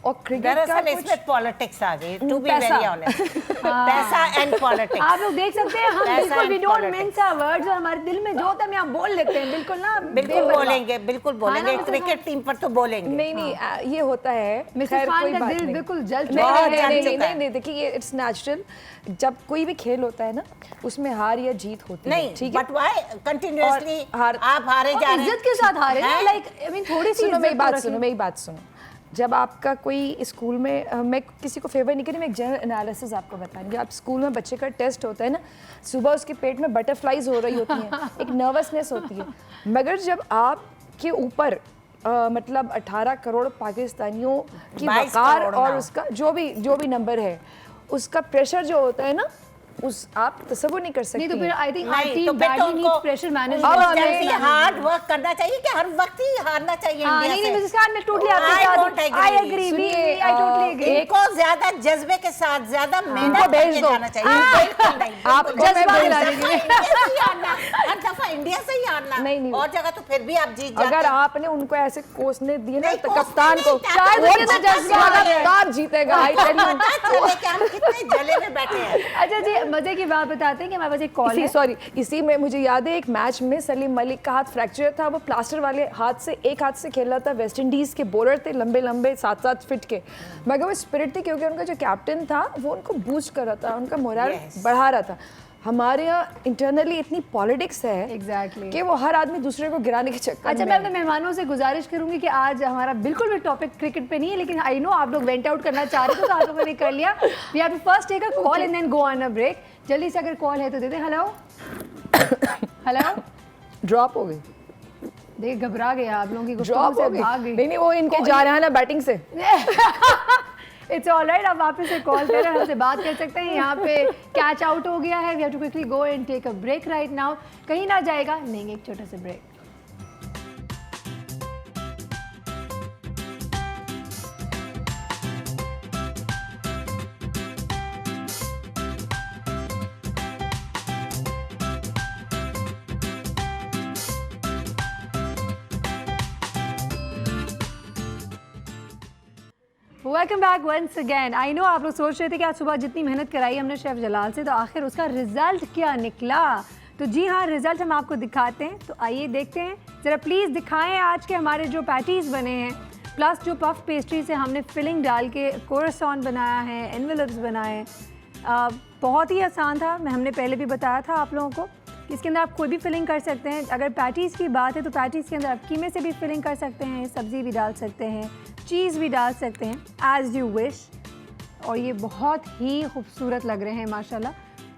और क्रिकेट का दरअसल कुछ इसमें पॉलिटिक्स आ गई, टू बी पैसा। Very honest. पैसा एंड पॉलिटिक्स। आप लोग देख सकते हैं, हम पैसा बिल्कुल we and don't politics। Means our words, और हमारे दिल में जो होता है हम यहाँ बोल लेते हैं, बिल्कुल ना बिल्कुल बेपरवाह। बोलेंगे, बिल्कुल बोलेंगे, मतलब क्रिकेट टीम पर तो बोलेंगे। नहीं, ये होता है। मिसेस खैर, खान कोई का बात दिल नहीं। बिल्कुल जल नहीं, चुका बहुत है। जल नहीं, चुका है। नहीं, देखिए ये इट्स नेचुरल। जब कोई भी खेल होता है ना, उसमें हार या जीत होती है, नहीं, ठीक है। बट व्हाई कंटिन्यूअसली और आप हारे जा और रहे हैं? इज्जत के साथ हारे ना, हैं? लाइक आई मीन थोड़ी सी सुनो मेरी इज्जत तो बात रखिए। सुनो, मेरी बात सुनो। जब आपका कोई स्कूल में, मैं किसी को फेवर नहीं करी, मैं एक जनरल एनालिसिस आपको बता रही हूँ। आप स्कूल में बच्चे का टेस्ट होता है ना, सुबह उसके पेट में बटरफ्लाइज हो रही होती हैं, एक नर्वसनेस होती है। मगर जब आपके ऊपर मतलब 18 करोड़ पाकिस्तानियों की 22 वकार करोड़ और ना। उसका जो भी नंबर है, उसका प्रेशर जो होता है ना, उस आप तसव्वुर नहीं कर सकते। नहीं तो फिर आई थिंक आवर नहीं, तो टीम फिर तो बैडली नीड्स उनको- प्रेशर अब मैनेजमेंट। हमें हार्ड वर्क करना चाहिए कि हर वक्त ही हारना चाहिए हाँ, इंडिया नहीं से? नहीं मिसेस खान, मैं टोटली I आपके don't साथ agree। आई एग्री, सुनिए, आई टोटली एग्री। इनको ज्यादा जज्बे के साथ ज्यादा मेहनत इनको भेज करके दो। जाना चाहिए। बिल्कुल नहीं, बिल्कुल आपको नहीं। मैं हर भेज दफा दूंगी। इंडिया से ही हारना, हर दफा इंडिया से ही हारना। नहीं। और जगह तो फिर भी आप जीत जाते अगर हैं। आपने उनको ऐसे कोसने दिए ना, नहीं, तो कोसने कप्तान को नहीं, शायद वो उसके अंदर पता जज्बा चले। होगा, कप्तान जीतेगा। I tell you। पता चले कि हम कितने जले में बैठे हैं। अच्छा जी, मजे की बात बताते हैं कि हमारे पास एक कॉल है। इसी में मुझे याद है एक मैच में सलीम मलिक का हाथ फ्रैक्चर था, वो प्लास्टर वाले हाथ से, एक हाथ से खेल रहा था। वेस्ट इंडीज़ के बॉलर थे, लंबे लंबे 7-7 फीट के, मगर वो स्पिरिट थी क्योंकि उनका जो कैप्टन था वो उनको बूस्ट कर रहा था, उनका मोरल बढ़ा रहा था। हमारे यहाँ इंटरनली इतनी पॉलिटिक्स है Exactly। कि वो हर आदमी दूसरे को गिराने के चक्कर अच्छा, में मैं अपने मेहमानों से गुजारिश करूंगी कि आज हमारा बिल्कुल भी टॉपिक क्रिकेट पे नहीं है, लेकिन आई नो आप लोग वेंट आउट करना चाह रहे थे तो आप लोगों ने कर लिया। We have to first take a call and then go on a break. जल्दी से अगर कॉल है तो दे दें। हेलो हेलो, ड्रॉप हो गई, देखिए घबरा गया आप लोगों की गुफ्तगू ड्रॉप से, हो गई। भाग गई। नहीं, वो इनके जा रहा है ना बैटिंग से। इट्स ऑल राइट, आप वापस से कॉल करें, हमसे बात कर सकते हैं। यहाँ पे कैच आउट हो गया है, we have to quickly go and take a break right now. कहीं ना जाएगा, लेंगे एक छोटा सा break. Welcome back once again. I know आप लोग सोच रहे थे कि आज सुबह जितनी मेहनत कराई हमने शेफ जलाल से, तो आखिर उसका रिजल्ट क्या निकला। तो जी हाँ, रिजल्ट हम आपको दिखाते हैं, तो आइए देखते हैं। ज़रा प्लीज़ दिखाएं आज के हमारे जो पैटीज़ बने हैं, प्लस जो पफ पेस्ट्री से हमने फिलिंग डाल के क्रोसेंट बनाया है, एनवेलप्स बनाए। बहुत ही आसान था, हमने पहले भी बताया था आप लोगों को। इसके अंदर आप कोई भी फिलिंग कर सकते हैं। अगर पैटीज़ की बात है तो पैटीज़ के अंदर आप कीमे से भी फिलिंग कर सकते हैं, सब्ज़ी भी डाल सकते हैं, चीज़ भी डाल सकते हैं एज यू विश, और ये बहुत ही खूबसूरत लग रहे हैं माशाल्लाह।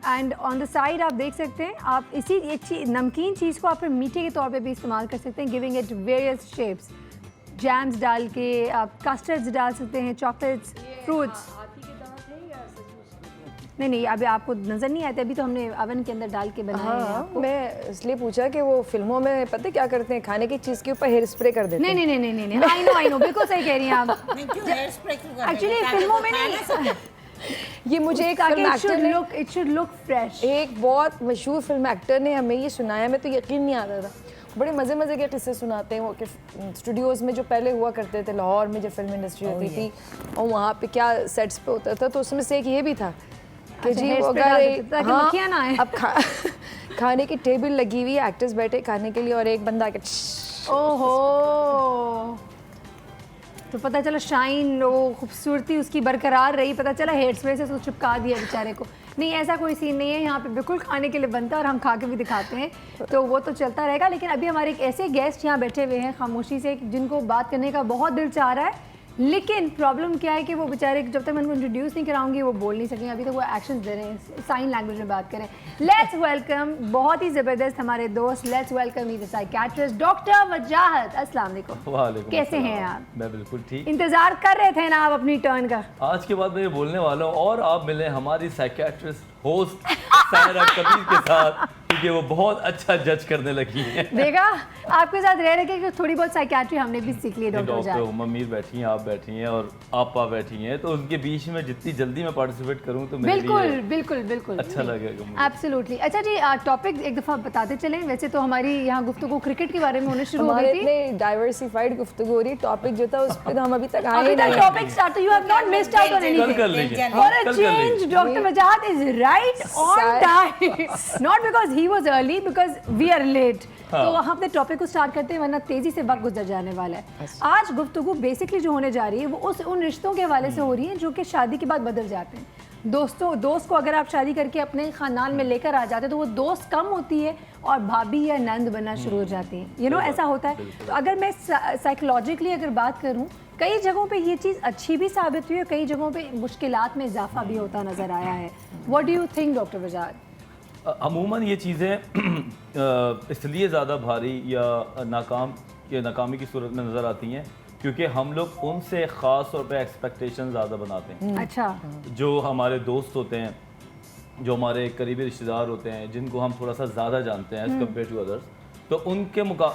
एंड ऑन द साइड आप देख सकते हैं, आप इसी एक नमकीन चीज़ को आप फिर मीठे के तौर पे भी इस्तेमाल कर सकते हैं, giving it various shapes. Jams डाल के आप कस्टर्ड्स डाल सकते हैं, चॉकलेट्स, फ्रूट्स। नहीं, अभी आपको नज़र नहीं आते, अभी तो हमने ओवन के अंदर डाल के बनाया है। हाँ, मैं इसलिए पूछा कि वो फिल्मों में पता है क्या करते हैं, खाने की चीज़ के ऊपर हेयर स्प्रे कर देते हैं। नहीं, आई नो, बिल्कुल सही कह रही हैं आप। एक्चुअली फिल्मों में नहीं, ये मुझे एक फिल्म एक्टर ने, इट शुड लुक फ्रेश। एक बहुत मशहूर फिल्म एक्टर ने हमें ये सुनाया, मैं तो यकीन नहीं आ रहा था। बड़े मज़े के किस्से सुनाते हैं वो कि स्टूडियोज़ में जो पहले हुआ करते थे लाहौर में, जो फिल्म इंडस्ट्री होती थी, और वहाँ पे क्या सेट्स पे होता था, तो उसमें से एक ये भी था कि जी अगर मक्खियाँ ना आए। अब खाने की टेबल लगी हुई है, एक्टर्स बैठे खाने के लिए, और एक बंदा के ओहो, तो पता चला शाइन, वो खूबसूरती उसकी बरकरार रही, पता चला हेयर स्प्रे से उसको चिपका दिया बेचारे को। नहीं, ऐसा कोई सीन नहीं है यहाँ पे, बिल्कुल खाने के लिए बनता है और हम खा के भी दिखाते हैं, तो वो तो चलता रहेगा। लेकिन अभी हमारे एक ऐसे गेस्ट यहाँ बैठे हुए हैं खामोशी से, जिनको बात करने का बहुत दिल चाह रहा है, लेकिन प्रॉब्लम क्या है कि वो बेचारे जब तक मैं उनको इंट्रोड्यूस नहीं कराऊंगी वो बोल नहीं सकेंगे, अभी तक वो एक्शन दे रहे हैं, साइन लैंग्वेज में बात करें। लेट्स वेलकम, बहुत ही ज़बरदस्त हमारे दोस्त, let's welcome the psychiatrist doctor वजाहत। अस्सलाम वालेकुम। वालेकुम कैसे अस्सलाम। हैं आप? मैं बिल्कुल ठीक। इंतजार कर रहे थे ना आप अपनी टर्न का? आज के बाद मैं ये बोलने वाला हूँ, और आप मिले हमारी साइकियाट्रिस्ट होस्ट सायरा कबीर के साथ, क्योंकि वो बहुत अच्छा जज करने लगी हैं। देखा, आपके साथ रह रहे कि थोड़ी बहुत साइकियाट्री हमने भी सीख ली। डॉक्टर डॉक्टर ममीर बैठी हैं, आप बैठी हैं और आपा बैठी हैं, तो उनके बीच में जितनी जल्दी मैं पार्टिसिपेट करूं तो मेरे लिए बिल्कुल अच्छा लगेगा। एब्सोल्युटली। अच्छा जी, टॉपिक एक दफ़ा बताते चलें। वैसे तो हमारी यहाँ गुफ्तगू क्रिकेट के बारे में होने शुरू हो हमारे गई थी। इतने डाइवर्सिफाइड गुफ्तगू हो रही, टॉपिक जो था उस पे तो हम अभी तक आए अभी तक नहीं। Topic start, you have not missed out on कल एनीथिंग। कर लेंगे, For a कल कर change, लेंगे। Dr. Wajahat is right on time. Not because he was early, because we are late. तो हम अपने टॉपिक को स्टार्ट करते हैं, वरना तेजी से वक्त गुजर जाने वाला है। आज गुफ्तगू बेसिकली जो होने जा रही है वो उन रिश्तों के हवाले से हो रही है जो कि शादी के बाद बदल जाते हैं। दोस्त को अगर आप शादी करके अपने खानदान में लेकर आ जाते हैं तो वो दोस्त कम होती है और भाभी या नंद बनना शुरू हो जाती है। यू नो, ऐसा होता है। तो अगर मैं साइकोलॉजिकली अगर बात करूँ, कई जगहों पे ये चीज़ अच्छी भी साबित हुई है, कई जगहों पे मुश्किलात में इजाफा भी होता नज़र आया है। What do you think doctor वजाहत? अमूमन ये चीज़ें इसलिए ज़्यादा भारी या नाकामी की सूरत में नज़र आती हैं क्योंकि हम लोग उनसे ख़ास तौर पे एक्सपेक्टेशन ज़्यादा बनाते हैं। अच्छा, जो हमारे दोस्त होते हैं, जो हमारे करीबी रिश्तेदार होते हैं, जिनको हम थोड़ा सा ज़्यादा जानते हैं एज़ कम्पेयर टू अदर्स, तो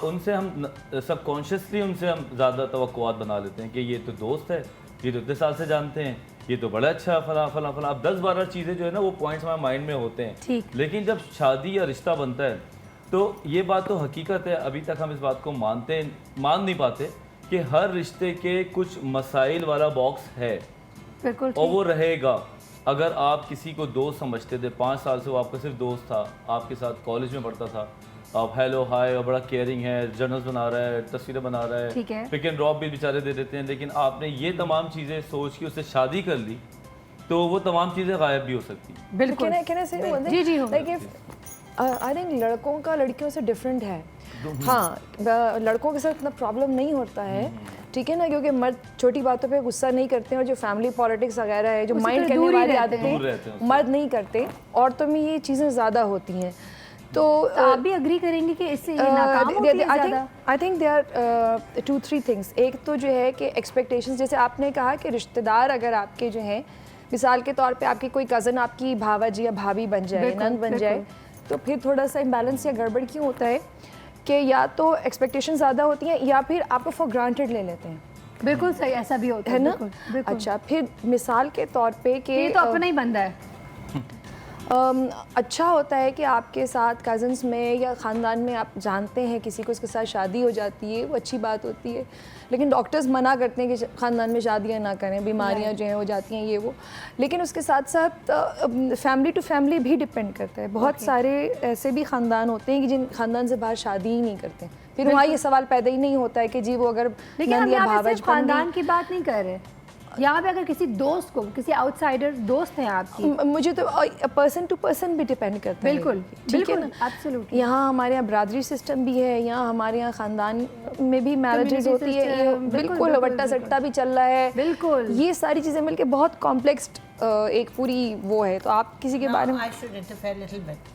उनसे हम सबकॉन्शियसली उनसे हम ज़्यादा तवक्कुआत बना लेते हैं कि ये तो दोस्त है, ये तो इतने साल से जानते हैं, ये तो बड़ा अच्छा फला फला फला। अब 10-12 चीज़ें जो है ना वो पॉइंट्स हमारे माइंड में होते हैं। ठीक। लेकिन जब शादी या रिश्ता बनता है तो ये बात तो हकीकत है, अभी तक हम इस बात को मान नहीं पाते कि हर रिश्ते के कुछ मसाइल वाला बॉक्स है बिल्कुल। और वो रहेगा। अगर आप किसी को दोस्त समझते थे, 5 साल से वो आपका सिर्फ दोस्त था, आपके साथ कॉलेज में पढ़ता था, आप हेलो हाय और बड़ा केयरिंग है, जर्नल्स बना रहा है, तस्वीरें बना रहा है, ठीक है, पिक एंड ड्रॉप भी बेचारे दे देते हैं, लेकिन आपने ये तमाम चीज़ें सोच के उससे शादी कर ली तो वो तमाम चीज़ें गायब भी हो सकती हैं। बिल्कुल। जी जी हो। आई थिंक लड़कों का लड़कियों से डिफरेंट है। हाँ, लड़कों के साथ इतना प्रॉब्लम नहीं होता है, ठीक है ना, क्योंकि मर्द छोटी बातों पे गुस्सा नहीं करते हैं, और जो फैमिली पॉलिटिक्स वगैरह है, जो माइंड करने वाली आदतें मर्द नहीं करते, औरतों में ये चीज़ें ज़्यादा होती हैं। तो आप भी अग्री करेंगे कि इससे ये नाकाम होती है ज़्यादा? I think they are 2-3 things. एक तो जो है कि एक्सपेक्टेशंस, जैसे आपने कहा कि रिश्तेदार अगर आपके जो हैं, मिसाल के तौर पे आपकी कोई कज़न आपकी भावा जी या भाभी बन जाए, नंद बन जाए, तो फिर थोड़ा सा इम्बैलेंस या गड़बड़ क्यों होता है कि या तो एक्सपेक्टेशन ज़्यादा होती हैं या फिर आपको फॉर ग्रांटेड ले लेते हैं। बिल्कुल सही, ऐसा भी होता है ना। बिल्कुल। अच्छा, फिर मिसाल के तौर पे कि ये तो अपना ही बंदा है। अच्छा होता है कि आपके साथ कज़न्स में या ख़ानदान में आप जानते हैं किसी को, उसके साथ शादी हो जाती है, वो अच्छी बात होती है। लेकिन डॉक्टर्स मना करते हैं कि ख़ानदान में शादियां ना करें, बीमारियां जो हैं हो जाती हैं, ये वो। लेकिन उसके साथ साथ फैमिली टू फैमिली भी डिपेंड करता है। बहुत सारे ऐसे भी ख़ानदान होते हैं कि जिन ख़ानदान से बाहर शादी ही नहीं करते, फिर वहाँ ये सवाल पैदा ही नहीं होता है कि जी वो अगर लेकिन हम यहाँ पे सिर्फ खानदान की बात नहीं कर रहे, यहाँ पे अगर किसी दोस्त को, किसी आउटसाइडर दोस्त हैं आपकी, मुझे तो पर्सन टू पर्सन भी डिपेंड करता है। बिल्कुल, ठीक है बिल्कुल, ना, absolutely। यहाँ हमारे यहाँ ब्रादरी सिस्टम भी है, यहाँ हमारे यहाँ खानदान में भी मैरिजेस Community होती है, system, ये बिल्कुल, बिल्कुल बिल्कुल, वट्टा सट्टा भी चल रहा है, बिल्कुल। ये सारी चीज़ें मिलके बहुत कॉम्प्लेक्स एक पूरी वो है। तो आप किसी के बारे में I should interfere little bit.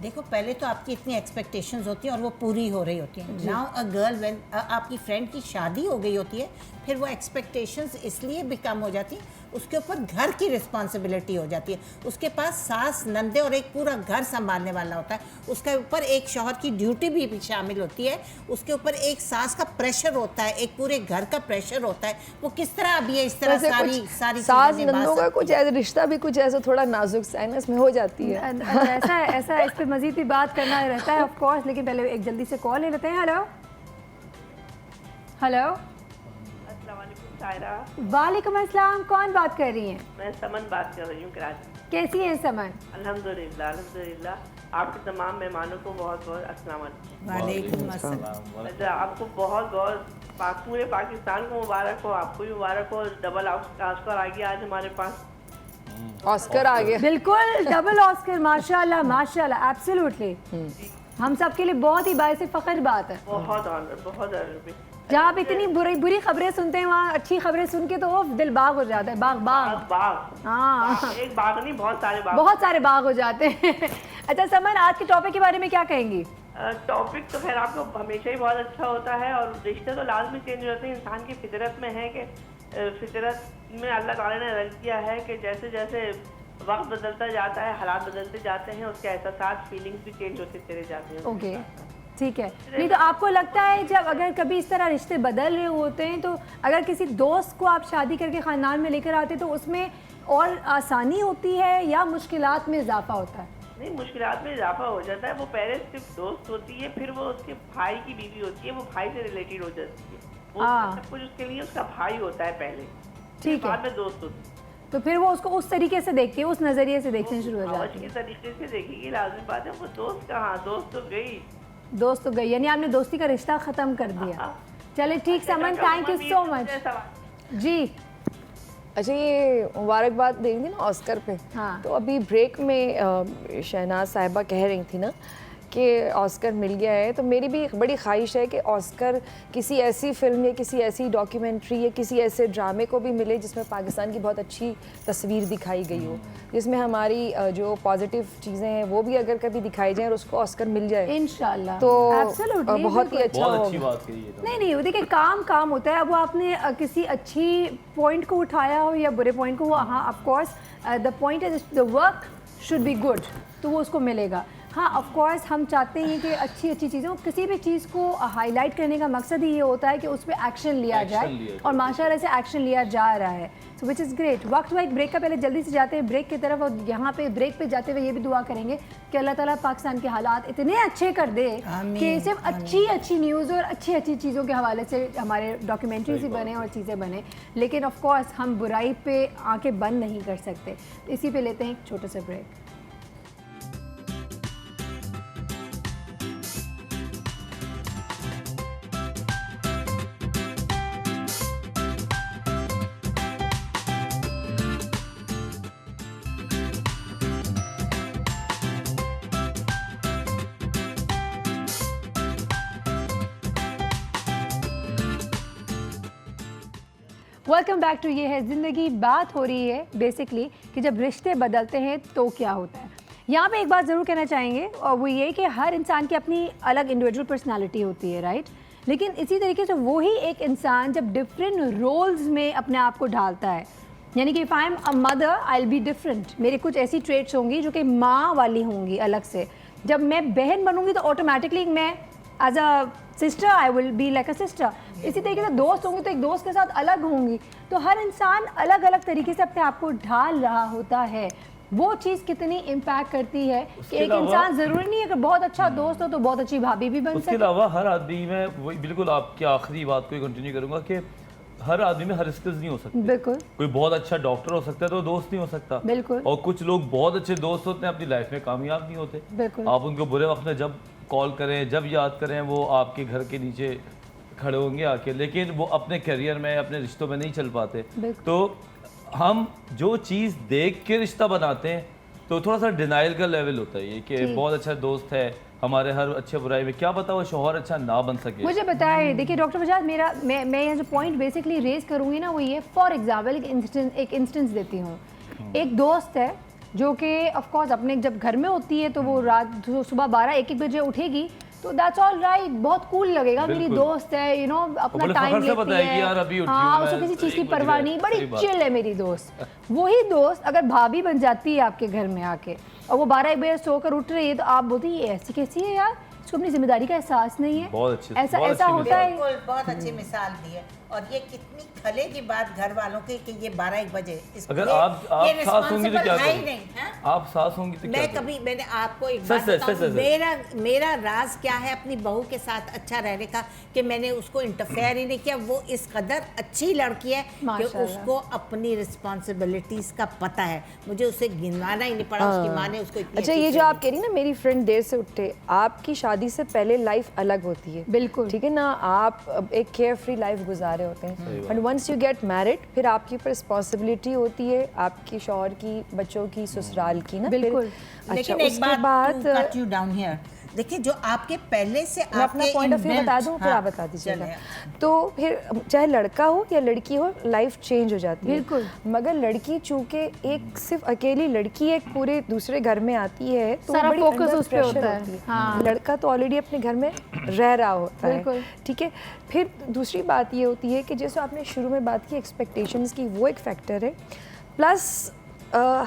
देखो, पहले तो आपकी इतनी एक्सपेक्टेशंस होती हैं और वो पूरी हो रही होती हैं। नाउ अ गर्ल व्हेन आपकी फ्रेंड की शादी हो गई होती है, फिर वो एक्सपेक्टेशंस इसलिए भी कम हो जाती हैं, उसके ऊपर घर की रिस्पॉन्सिबिलिटी हो जाती है, उसके पास सास नंदे और एक पूरा घर संभालने वाला होता है, उसके ऊपर एक शौहर की ड्यूटी भी शामिल होती है, उसके ऊपर एक सास का प्रेशर होता है, एक पूरे घर का प्रेशर होता है। वो किस तरह अभी ये इस तरह वैसे सारी कुछ सारी सास चीज़ें निभा नंदों का सकती कुछ ऐसा रिश्ता भी कुछ ऐसा थोड़ा नाजुक सा है ना, इसमें हो जाती है। ऐसा इस पे मजीद भी बात करना रहता है ऑफ कोर्स, लेकिन पहले एक जल्दी से कॉल ले लेते हैं। हेलो हेलो, सायरा, वालेकुम अस्सलाम, कौन बात कर रही हैं? मैं समन बात कर रही हूँ कराची। कैसी हैं समन? अल्हम्दुलिल्लाह अल्हम्दुलिल्लाह। आपके तमाम मेहमानों को बहुत बहुत अस्सलाम वालेकुम। वालेकुम अस्सलाम। अच्छा, आपको बहुत बहुत पूरे पाकिस्तान को मुबारक हो, आपको भी मुबारक हो। डबल ऑस्कर आ गया आज हमारे पास। ऑस्कर आ गया। बिल्कुल, डबल ऑस्कर, माशाल्लाह माशाल्लाह, एब्सोल्युटली। हम सब के लिए बहुत ही बायसे फख्र बात है। बहुत ऑनर, बहुत ऑनर। जहाँ आप इतनी बुरी खबरें सुनते हैं, वहाँ अच्छी खबरें सुन के तो वो दिल बाग हो जाता है। बाग बाग, बाग, हाँ, एक बाग नहीं, बहुत सारे बाग, बहुत सारे बाग हो जाते हैं। अच्छा समन, आज के टॉपिक के बारे में क्या कहेंगी? टॉपिक तो खैर आपको हमेशा ही बहुत अच्छा होता है, और रिश्ते तो लाजमी चेंज होते हैं। इंसान की फितरत में है कि फितरत में अल्लाह ताला ने रख दिया है कि जैसे जैसे वक्त बदलता जाता है, हालात बदलते जाते हैं, उसके एहसास फीलिंग्स भी चेंज होते चले जाते हैं। ओके, ठीक है। नहीं तो आपको लगता है जब अगर कभी इस तरह रिश्ते बदल रहे होते हैं, तो अगर किसी दोस्त को आप शादी करके ख़ानदान में लेकर आते तो उसमें और आसानी होती है या मुश्किलात में इजाफा होता है? नहीं, मुश्किलात में इजाफा हो जाता है। वो पहले सिर्फ दोस्त होती है, फिर वो उसके भाई की बीवी होती है, वो भाई से रिलेटेड हो जाती है। वो सब कुछ उसके लिए उसका भाई होता है पहले, ठीक है, बाद में दोस्त होती है। तो फिर वो उसको उस तरीके से देखती है, उस नज़रिए से देखने शुरू हो जाती के है। तरीके से देखेगी, लाजमी बात है। वो दोस्त कहाँ, दोस्त तो गई, दोस्त तो गई, यानी आपने दोस्ती का रिश्ता ख़त्म कर दिया। चले ठीक समन, थैंक यू सो मच जी। अच्छा, ये मुबारकबाद दे रही थी ना ऑस्कर पे, हाँ। तो अभी ब्रेक में शहनाज साहिबा कह रही थी ना कि ऑस्कर मिल गया है, तो मेरी भी बड़ी ख्वाहिश है कि ऑस्कर किसी ऐसी फिल्म या किसी ऐसी डॉक्यूमेंट्री या किसी ऐसे ड्रामे को भी मिले जिसमें पाकिस्तान की बहुत अच्छी तस्वीर दिखाई गई हो, जिसमें हमारी जो पॉजिटिव चीज़ें हैं वो भी अगर कभी दिखाई जाए और उसको ऑस्कर मिल जाए इंशाल्लाह, तो Absolutely, बहुत ही अच्छा बहुत अच्छी होगा। बात कही है। नहीं नहीं, देखिए काम होता है। अब वो आपने किसी अच्छी पॉइंट को उठाया हो या बुरे पॉइंट को, हाँ of course the point is the work should be good, तो वो उसको मिलेगा। हाँ ऑफ कोर्स हम चाहते हैं कि अच्छी चीज़ों, किसी भी चीज़ को हाईलाइट करने का मकसद ही ये होता है कि उस पर एक्शन लिया जाए, और माशाल्लाह से एक्शन लिया जा रहा है, सो विच इज़ ग्रेट। वक्त हुआ एक ब्रेक का, पहले जल्दी से जाते हैं ब्रेक की तरफ, और यहाँ पे ब्रेक पे जाते हुए ये भी दुआ करेंगे कि अल्लाह ताला पाकिस्तान के हालात इतने अच्छे कर दे कि सिर्फ अच्छी न्यूज़ और अच्छी चीज़ों के हवाले से हमारे डॉक्यूमेंट्रीज ही बने और चीज़ें बने, लेकिन ऑफ कोर्स हम बुराई पे आंखें बंद नहीं कर सकते। इसी पे लेते हैं एक छोटा सा break. Welcome back to Yeh Hai ज़िंदगी। बात हो रही है बेसिकली कि जब रिश्ते बदलते हैं तो क्या होता है। यहाँ पे एक बात ज़रूर कहना चाहेंगे, और वो ये कि हर इंसान की अपनी अलग इंडिविजुअल पर्सनालिटी होती है, राइट। लेकिन इसी तरीके से वही एक इंसान जब डिफरेंट रोल्स में अपने आप को ढालता है, यानी कि if I am a mother I will be different, मेरे कुछ ऐसी ट्रेट्स होंगी जो कि माँ वाली होंगी अलग से। जब मैं बहन बनूंगी तो ऑटोमेटिकली मैं as a sister I will be like a sister. इसी तरीके से दोस्त होंगी तो एक दोस्त के साथ अलग होंगी। तो हर इंसान अलग अलग तरीके से अपने आप को ढाल रहा होता है। वो चीज़ कितनी इम्पैक्ट करती है कि एक इंसान ज़रूरी नहीं है कि बहुत अच्छा दोस्त हो तो बहुत अच्छी भाभी भी बन सके। उसके अलावा हर आदमी में, वही बिल्कुल आपकी आखिरी बात को कंटिन्यू करूंगा कि हर आदमी में हर स्किल्स नहीं हो सकते। बिल्कुल, कोई बहुत अच्छा डॉक्टर हो सकता है तो दोस्त नहीं हो सकता। बिल्कुल। और कुछ लोग बहुत अच्छे दोस्त होते हैं, अपनी लाइफ में कामयाब नहीं होते। बिल्कुल। आप उनको बुरे वक्त में जब कॉल करें, जब याद करें, वो आपके घर के नीचे खड़े होंगे आके, लेकिन वो अपने करियर में अपने रिश्तों में नहीं चल पाते। बिल्कुल। तो हम जो चीज़ देख के रिश्ता बनाते हैं तो थोड़ा सा डिनाइल का लेवल होता है ये कि बहुत अच्छा दोस्त है हमारे, हर अच्छे बुराई में, क्या पता वो शौहर अच्छा ना बन सके। मुझे बताएं, देखिए डॉक्टर वजाद, मैं यहाँ जो पॉइंट बेसिकली रेज करूँगी ना वो ये, फॉर एग्जाम्पल एक इंस्टेंस देती हूँ। एक दोस्त है जो कि ऑफ कोर्स अपने जब घर में होती है तो वो रात सुबह 12-1 बजे उठेगी तो दैट्स ऑल राइट, बहुत कूल लगेगा, मेरी दोस्त है, यू नो, अपना टाइम लेती है, हाँ, उसको किसी चीज़ की परवाह नहीं, बड़ी चिल है मेरी दोस्त। वही दोस्त अगर भाभी बन जाती है आपके घर में आके और वो 12-1 बजे सोकर उठ रही है तो आप बोलती है ऐसी कैसी है यार, इसको अपनी जिम्मेदारी का एहसास नहीं है। बहुत अच्छी, ऐसा होता है। बिल्कुल, बहुत अच्छी मिसाल दी है। और ये कितनी खले की बात घर वालों की कि ये 12-1 बजे अगर आप सास होंगी तो क्या करेंगे? आप सास होंगी तो क्या कभी मैंने आपको एक बात बताऊं, मेरा राज क्या है अपनी बहू के साथ अच्छा रहने का कि मैंने उसको इंटरफेयर ही नहीं किया। वो इस कदर अच्छी लड़की है कि उसको अपनी रिस्पॉन्सिबिलिटीज का पता है, मुझे उसे गिनवाना ही नहीं पड़ा। उसकी माँ ने उसको इतनी अच्छा, ये जो आप कह रही ना मेरी फ्रेंड देर से उठे, आपकी शादी से पहले लाइफ अलग होती है, बिल्कुल ठीक है ना, आप एक केयर फ्री लाइफ गुजारे होते हैं, and once you get married फिर आपके ऊपर रिस्पॉन्सिबिलिटी होती है आपकी शौहर की, बच्चों की, ससुराल की ना। बिल्कुल। लेकिन एक बात कट यू डाउन हियर, देखिए जो आपके पहले से मैं अपना पॉइंट ऑफ व्यू बता दूं फिर आप बता दीजिएगा। तो फिर चाहे लड़का हो या लड़की हो लाइफ चेंज हो जाती है, बिल्कुल। मगर लड़की चूंकि एक सिर्फ अकेली लड़की एक पूरे दूसरे घर में आती है तो सारा बड़ी फोकस अंदर उस पे प्रेशर होता है। होती है। हाँ। लड़का तो ऑलरेडी अपने घर में रह रहा होता बिल्कुल। है, ठीक है। फिर दूसरी बात ये होती है कि जैसे आपने शुरू में बात की एक्सपेक्टेशंस की, वो एक फैक्टर है, प्लस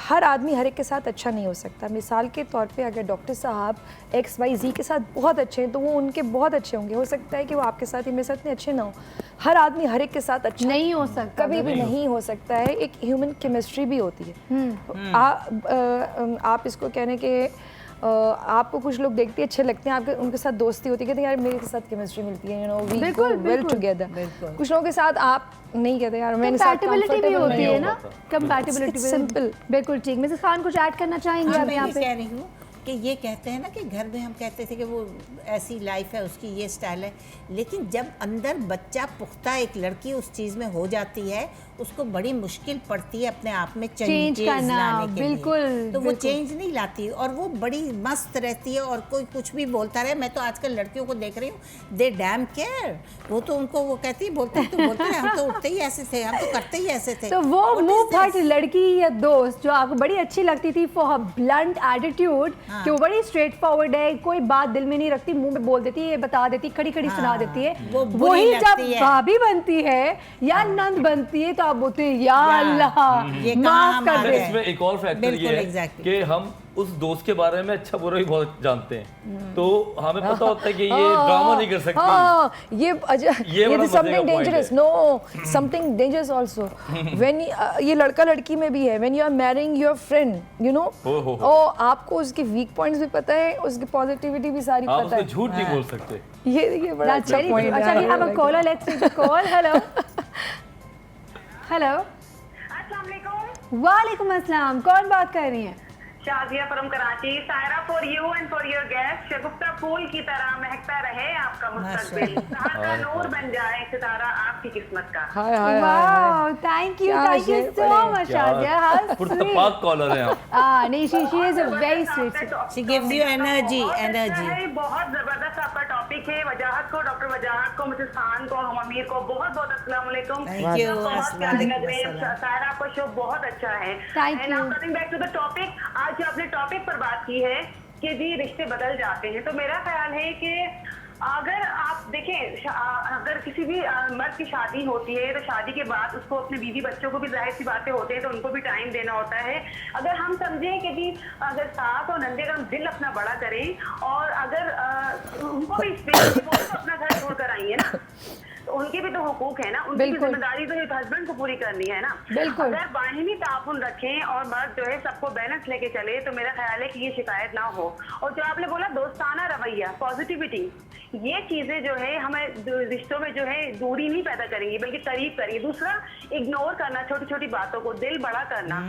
हर आदमी हर एक के साथ अच्छा नहीं हो सकता। मिसाल के तौर पे अगर डॉक्टर साहब XYZ के साथ बहुत अच्छे हैं तो वो उनके बहुत अच्छे होंगे, हो सकता है कि वो आपके साथ ही मेरे साथ इतने अच्छे ना हो। हर आदमी हर एक के साथ अच्छा नहीं हो सकता, कभी भी नहीं हो सकता है। एक ह्यूमन केमिस्ट्री भी होती है। आप इसको कहने के आपको कुछ लोग देखते हैं अच्छे लगते हैं, आपके उनके साथ दोस्ती होती है, कहते हैं यार मेरे साथ केमिस्ट्री मिलती है, you know, we go well together. कुछ लोगों के साथ आप नहीं कहते यार मेरे साथ कंपैटिबिलिटी भी होती है ना, कंपैटिबिलिटी सिंपल। बिल्कुल ठीक। मिसेस खान कुछ ऐड करना चाहेंगे आप यहाँ पे? कह रही हूँ कि ये कहते हैं ना कि घर में हम कहते थे कि वो ऐसी लाइफ है, उसकी ये स्टाइल है, लेकिन जब अंदर बच्चा पुख्ता एक लड़की उस चीज़ में हो जाती है उसको बड़ी मुश्किल पड़ती है अपने आप में चेंज करना। लाने के बिल्कुल, लिए। तो वो चेंज नहीं लाती और वो बड़ी मस्त रहती है और कोई कुछ भी बोलता रहे। मैं तो आजकल लड़कियों को देख रही हूँ, दे डैम केयर, वो तो उनको वो कहती है बोलते रहे हम तो उठते ही ऐसे थे, हम तो करते ही ऐसे थे। तो वो मुंह फट लड़की या दोस्त जो आपको बड़ी अच्छी लगती थी फॉर हर ब्लंट एटीट्यूड, कि वो बड़ी स्ट्रेट फॉरवर्ड है, कोई बात दिल में नहीं रखती, मुंह में बोल देती है, बता देती, खड़ी खड़ी सुना देती है, वही जब भाभी बनती है या नंद बनती है तो आप बोलते हैं या अल्लाह माफ कर दे। इसमें एक और फैक्टर ये है कि हम उस दोस्त के बारे में अच्छा बुरा भी बहुत जानते हैं, तो हमें पता होता है कि ये ड्रामा नहीं कर सकती। हाँ, ये something dangerous, no, something dangerous also when ये लड़का लड़की में भी है, when you are marrying your friend, you know, और आपको उसके वीक पॉइंट्स भी पता है, उसकी पॉजिटिविटी भी सारी पता है, झूठ नहीं बोल सकते। ये बड़ा अच्छा पॉइंट है। अच्छा, we have a caller, let's take the call. Hello hello, अस्सलाम वालेकुम। वालेकुम अस्सलाम, कौन बात कर रही हैं? शाजिया फ्रॉम कराची। सायरा for you and for your guest, शगुफ्ता फूल की तरह महकता रहे आपका मुस्तकबिल, शहर का नूर बन जाए सितारा आपकी किस्मत का। हाय हाय wow, thank you so much Shazia, how पुरतपाक कॉलर हैं आप। नहीं, she is a very sweet, she gives you energy. बहुत जबरदस्त आपका टॉपिक है। वजाहत को, डॉक्टर वजाहत को, मिसेस खान को, हम अमीर को बहुत बहुत अस्सलाम वालेकुम। Thank you. बहुत प्यारे लग रहे हैं सायरा, आपका शो बहुत अच्छा है। Thank you. Coming back to the topic, आज जो आपने टॉपिक पर बात की है कि जी रिश्ते बदल जाते हैं, तो मेरा ख्याल है कि अगर आप देखें, अगर किसी भी मर्द की शादी होती है तो शादी के बाद उसको अपने बीवी बच्चों को भी जाहिर सी बातें होते हैं तो उनको भी टाइम देना होता है। अगर हम समझें कि जी अगर सास और नंदे का दिल अपना बड़ा करें और अगर उनको भी स्पेस वो तो अपना घर छोड़ कर आई है ना, तो उनके भी तो हुकूक है ना, उनकी भी जिम्मेदारी तो हस्बैंड को पूरी करनी है ना। अगर बाहिमी ताउन रखें और मर्द जो है सबको बैलेंस लेके चले तो मेरा ख्याल है कि ये शिकायत ना हो। और जो आपने बोला दोस्ताना रवैया, पॉजिटिविटी, ये चीजें जो है हमें रिश्तों में जो है दूरी नहीं पैदा करेंगी बल्कि करीब करेंगी। दूसरा, इग्नोर करना छोटी छोटी बातों को, दिल बड़ा करना,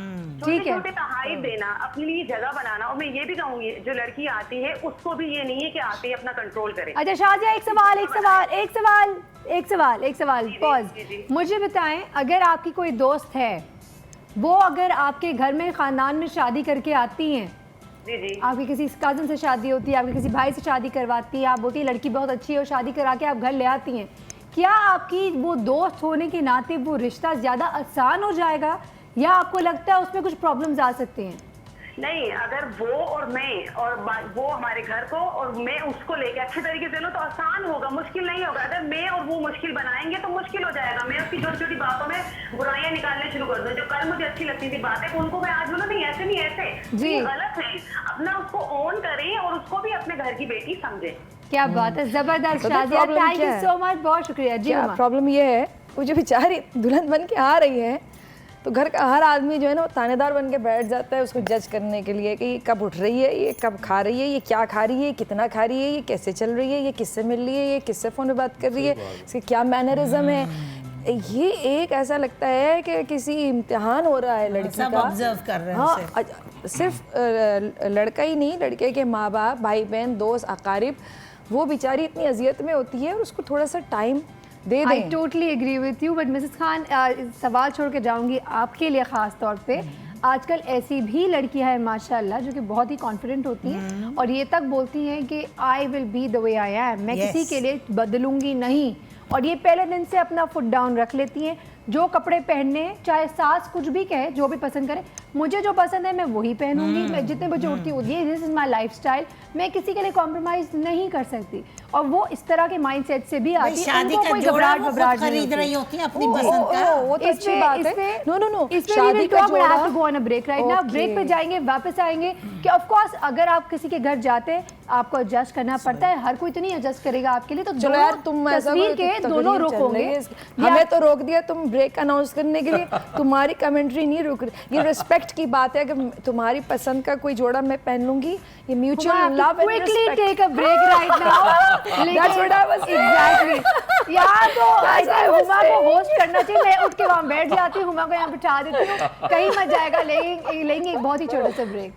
छोटे छोटे तहाइफ देना, अपने लिए जगह बनाना। और मैं ये भी कहूंगी जो लड़की आती है उसको भी ये नहीं है कि आते ही अपना कंट्रोल करे। अच्छा शाजिया, एक सवाल पॉज। मुझे बताएं, अगर आपकी कोई दोस्त है, वो अगर आपके घर में खानदान में शादी करके आती हैं, जी आपकी किसी कजन से शादी होती है, आपके किसी भाई से शादी करवाती है, आप बोलती है लड़की बहुत अच्छी है और शादी करा के आप घर ले आती हैं, क्या आपकी वो दोस्त होने के नाते वो रिश्ता ज़्यादा आसान हो जाएगा या आपको लगता है उसमें कुछ प्रॉब्लम्स आ सकते हैं? नहीं, अगर वो और मैं और वो हमारे घर को और मैं उसको लेके अच्छे तरीके से लो तो आसान होगा, मुश्किल नहीं होगा। अगर मैं और वो मुश्किल बनाएंगे तो मुश्किल हो जाएगा। मैं उसकी छोटी छोटी बातों में बुराइयां निकालने शुरू कर दूं। जो कल मुझे अच्छी लगती थी बातें, उनको मैं आज बोलूं नहीं ऐसे नहीं ऐसे, जी गलत है। अपना उसको ऑन करें और उसको भी अपने घर की बेटी समझे। क्या बात है, जबरदस्त Shazia, thank you so much, बहुत शुक्रिया जी। प्रॉब्लम ये है, वो जो बेचारी दुल्हन बन के आ रही है तो घर का हर आदमी जो है ना वो थानेदार बन के बैठ जाता है उसको जज करने के लिए कि ये कब उठ रही है, ये कब खा रही है, ये क्या खा रही है, कितना खा रही है, ये कैसे चल रही है, ये किससे मिल रही है, ये किससे फ़ोन पे बात कर रही है, इसके क्या मैनरिज्म है। ये एक ऐसा लगता है कि किसी इम्तिहान हो रहा है लड़की का, ऑब्जर्व कर रहे हैं। हाँ, सिर्फ लड़का ही नहीं, लड़के के माँ बाप, भाई बहन, दोस्त, अकारिब, वो बेचारी इतनी अजियत में होती है और उसको थोड़ा सा टाइम दे दें। I totally agree with you, but Mrs Khan सवाल छोड़ के जाऊंगी आपके लिए ख़ास तौर पे। आजकल ऐसी भी लड़कियां हैं माशाल्लाह जो कि बहुत ही कॉन्फिडेंट होती हैं और ये तक बोलती हैं कि आई will be the way I am, मैं किसी के लिए बदलूंगी नहीं, और ये पहले दिन से अपना फुट डाउन रख लेती हैं। जो कपड़े पहनने, चाहे सास कुछ भी कहे, जो भी पसंद करे, मुझे जो पसंद है मैं वही पहनूंगी, मैं जितने बजे उठती हूँ, ये दिस इज माई लाइफस्टाइल, मैं किसी के लिए कॉम्प्रोमाइज नहीं कर सकती। और वो इस तरह के माइंडसेट से भी आती है, शादी उनको का कोई जोड़ा घबराहट खरीद रही होती है अपनी ओ, पसंद का। वो तो अच्छी बात है। नो शादी का जोड़ा go on a break right now, break पे जाएंगे, वापस आएंगे कि ऑफ कोर्स अगर आप किसी के घर जाते हैं आपको एडजस्ट करना पड़ता है, हर कोई तो नहीं एडजस्ट करेगा आपके लिए, तो चलो यार तुम तस्वीर के दोनों रुख होंगे। हमें तो रोक दिया तुम ब्रेक अनाउंस करने के लिए, तुम्हारी कमेंट्री नहीं रुक रही। ये रिस्पेक्ट की बात है, अगर तुम्हारी पसंद का कोई जोड़ा मैं पहन लूंगी, ये mutual love and quickly take a break right now. That's what I was saying. Exactly यार, तो हुमा को होस्ट करना चाहिए, मैं उठ के वहाँ बैठ जाती हूँ, हुमा को यहाँ बिठा देती हूँ, कहीं मत जाएगा, लेंगे एक बहुत ही छोटा सा ब्रेक।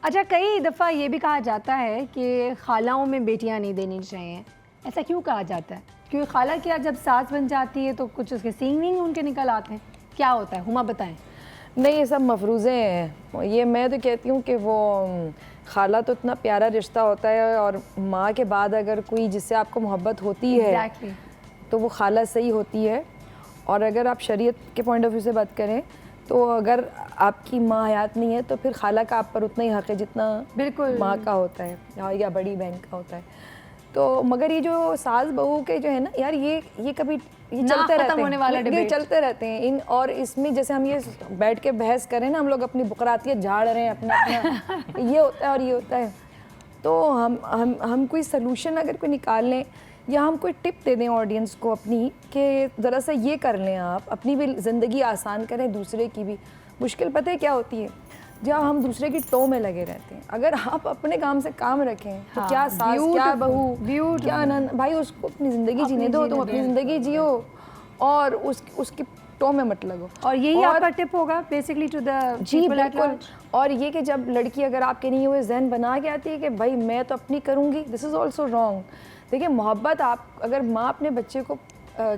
अच्छा, कई दफ़ा ये भी कहा जाता है कि खालाओं में बेटियां नहीं देनी चाहिए, ऐसा क्यों कहा जाता है? क्योंकि खाला क्या जब सास बन जाती है तो कुछ उसके सींग वींग उनके निकल आते हैं, क्या होता है? हुमा बताएं। नहीं, ये सब मफरूज़े हैं। ये मैं तो कहती हूँ कि वो खाला तो इतना प्यारा रिश्ता होता है, और माँ के बाद अगर कोई जिससे आपको मोहब्बत होती है तो वो खाला सही होती है। और अगर आप शरीयत के पॉइंट ऑफ व्यू से बात करें तो अगर आपकी माँ हयात नहीं है तो फिर खाला का आप पर उतना ही हक़ है जितना बिल्कुल माँ का होता है या बड़ी बहन का होता है। तो मगर ये जो सास बहू के जो है ना यार, ये कभी ये चलते रहते हैं, ये चलते रहते हैं इन, और इसमें जैसे हम ये बैठ के बहस करें ना, हम लोग अपनी बुकरातियत झाड़ रहे हैं अपना ये होता है और ये होता है। तो हम कोई सलूशन अगर कोई निकाल लें या हम कोई टिप दे दें ऑडियंस को अपनी कि ज़रा सा ये कर लें, आप अपनी भी ज़िंदगी आसान करें, दूसरे की भी। मुश्किल पता है क्या होती है? जब हम दूसरे की टो में लगे रहते हैं। अगर आप अपने काम से काम रखें तो क्या सास, क्या बहू, क्या नन, भाई उसको अपनी ज़िंदगी जीने दो, तुम अपनी ज़िंदगी जियो और उसकी टो में मत लगो। और यही आपका टिप होगा बेसिकली टू द जी बिल्कुल। और ये कि जब लड़की अगर आपके नहीं हुए जहन बना के आती है कि भाई मैं तो अपनी करूँगी, दिस इज़ ऑल्सो रॉन्ग। देखिए, मोहब्बत आप अगर माँ अपने बच्चे को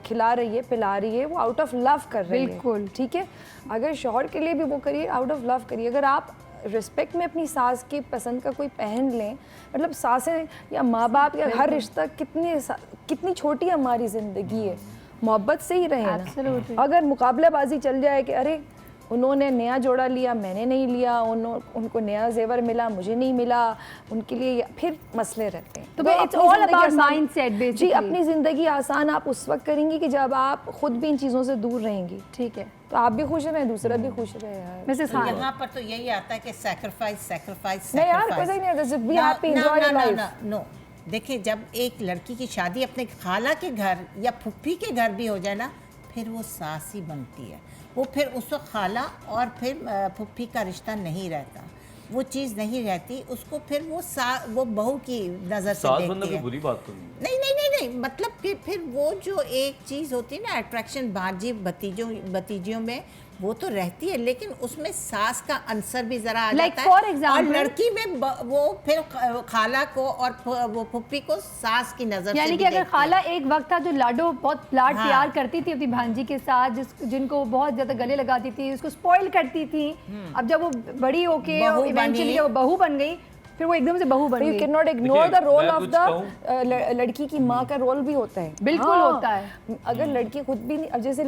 खिला रही है, पिला रही है, वो आउट ऑफ लव कर रही है, बिल्कुल ठीक है। अगर शौहर के लिए भी वो करिए, आउट ऑफ लव करिए। अगर आप रिस्पेक्ट में अपनी सास की पसंद का कोई पहन लें, मतलब सासें या माँ बाप या हर रिश्ता कितनी छोटी हमारी ज़िंदगी है, मोहब्बत से ही रहे ना। Absolutely. अगर मुकाबलाबाजी चल जाए कि अरे उन्होंने नया जोड़ा लिया मैंने नहीं लिया, उनको नया जेवर मिला मुझे नहीं मिला, उनके लिए फिर मसले रहते हैं। तो वो it's अपनी all ज़िंदगी about आसान- mindset जी, basically. अपनी ज़िंदगी आसान आप उस वक्त करेंगी कि जब आप खुद भी इन चीज़ों से दूर रहेंगी, ठीक है तो आप भी खुश रहें, दूसरा भी खुश रहे यार। मिसेस खान। यहाँ पर तो यही आता है कि सैक्रिफाइस सैक्रिफाइस नहीं यार, कोई नहीं है, just be happy, enjoy your life. No देखिए, जब एक लड़की की शादी अपने खाला के घर या फुप्पी के घर भी हो जाए ना, फिर वो सास ही बनती है। वो फिर उस वक्त खाला और फिर फुप्पी का रिश्ता नहीं रहता, वो चीज़ नहीं रहती, उसको फिर वो बहू की नज़र से सास बनना देखती कोई है। बुरी बात तो नहीं है। नहीं, मतलब कि फिर वो जो एक चीज़ होती है ना अट्रैक्शन भांजी भतीजियों में, वो तो रहती है, लेकिन उसमें सास का अंसर भी जरा आ Like जाता for है। example- और लड़की में वो फिर खाला को और वो फुप्पी को सास की नजर से यानी भी कि अगर देखती है। खाला एक वक्त था जो लाडो बहुत लाड हाँ। प्यार करती थी अपनी भांजी के साथ, जिनको बहुत ज्यादा गले लगाती थी, उसको स्पॉइल करती थी, अब जब वो बड़ी होके बहू इवेंचुअली बनी। जब वो बहू बन गई, फिर वो एकदम से बहू बन यू गई। कैन नॉट इग्नोर द देखिए, रोल मैं ऑफ कुछ द लड़की की माँ का रोल भी होता है। बिल्कुल होता है। अगर लड़की खुद भी नहीं, अब जैसे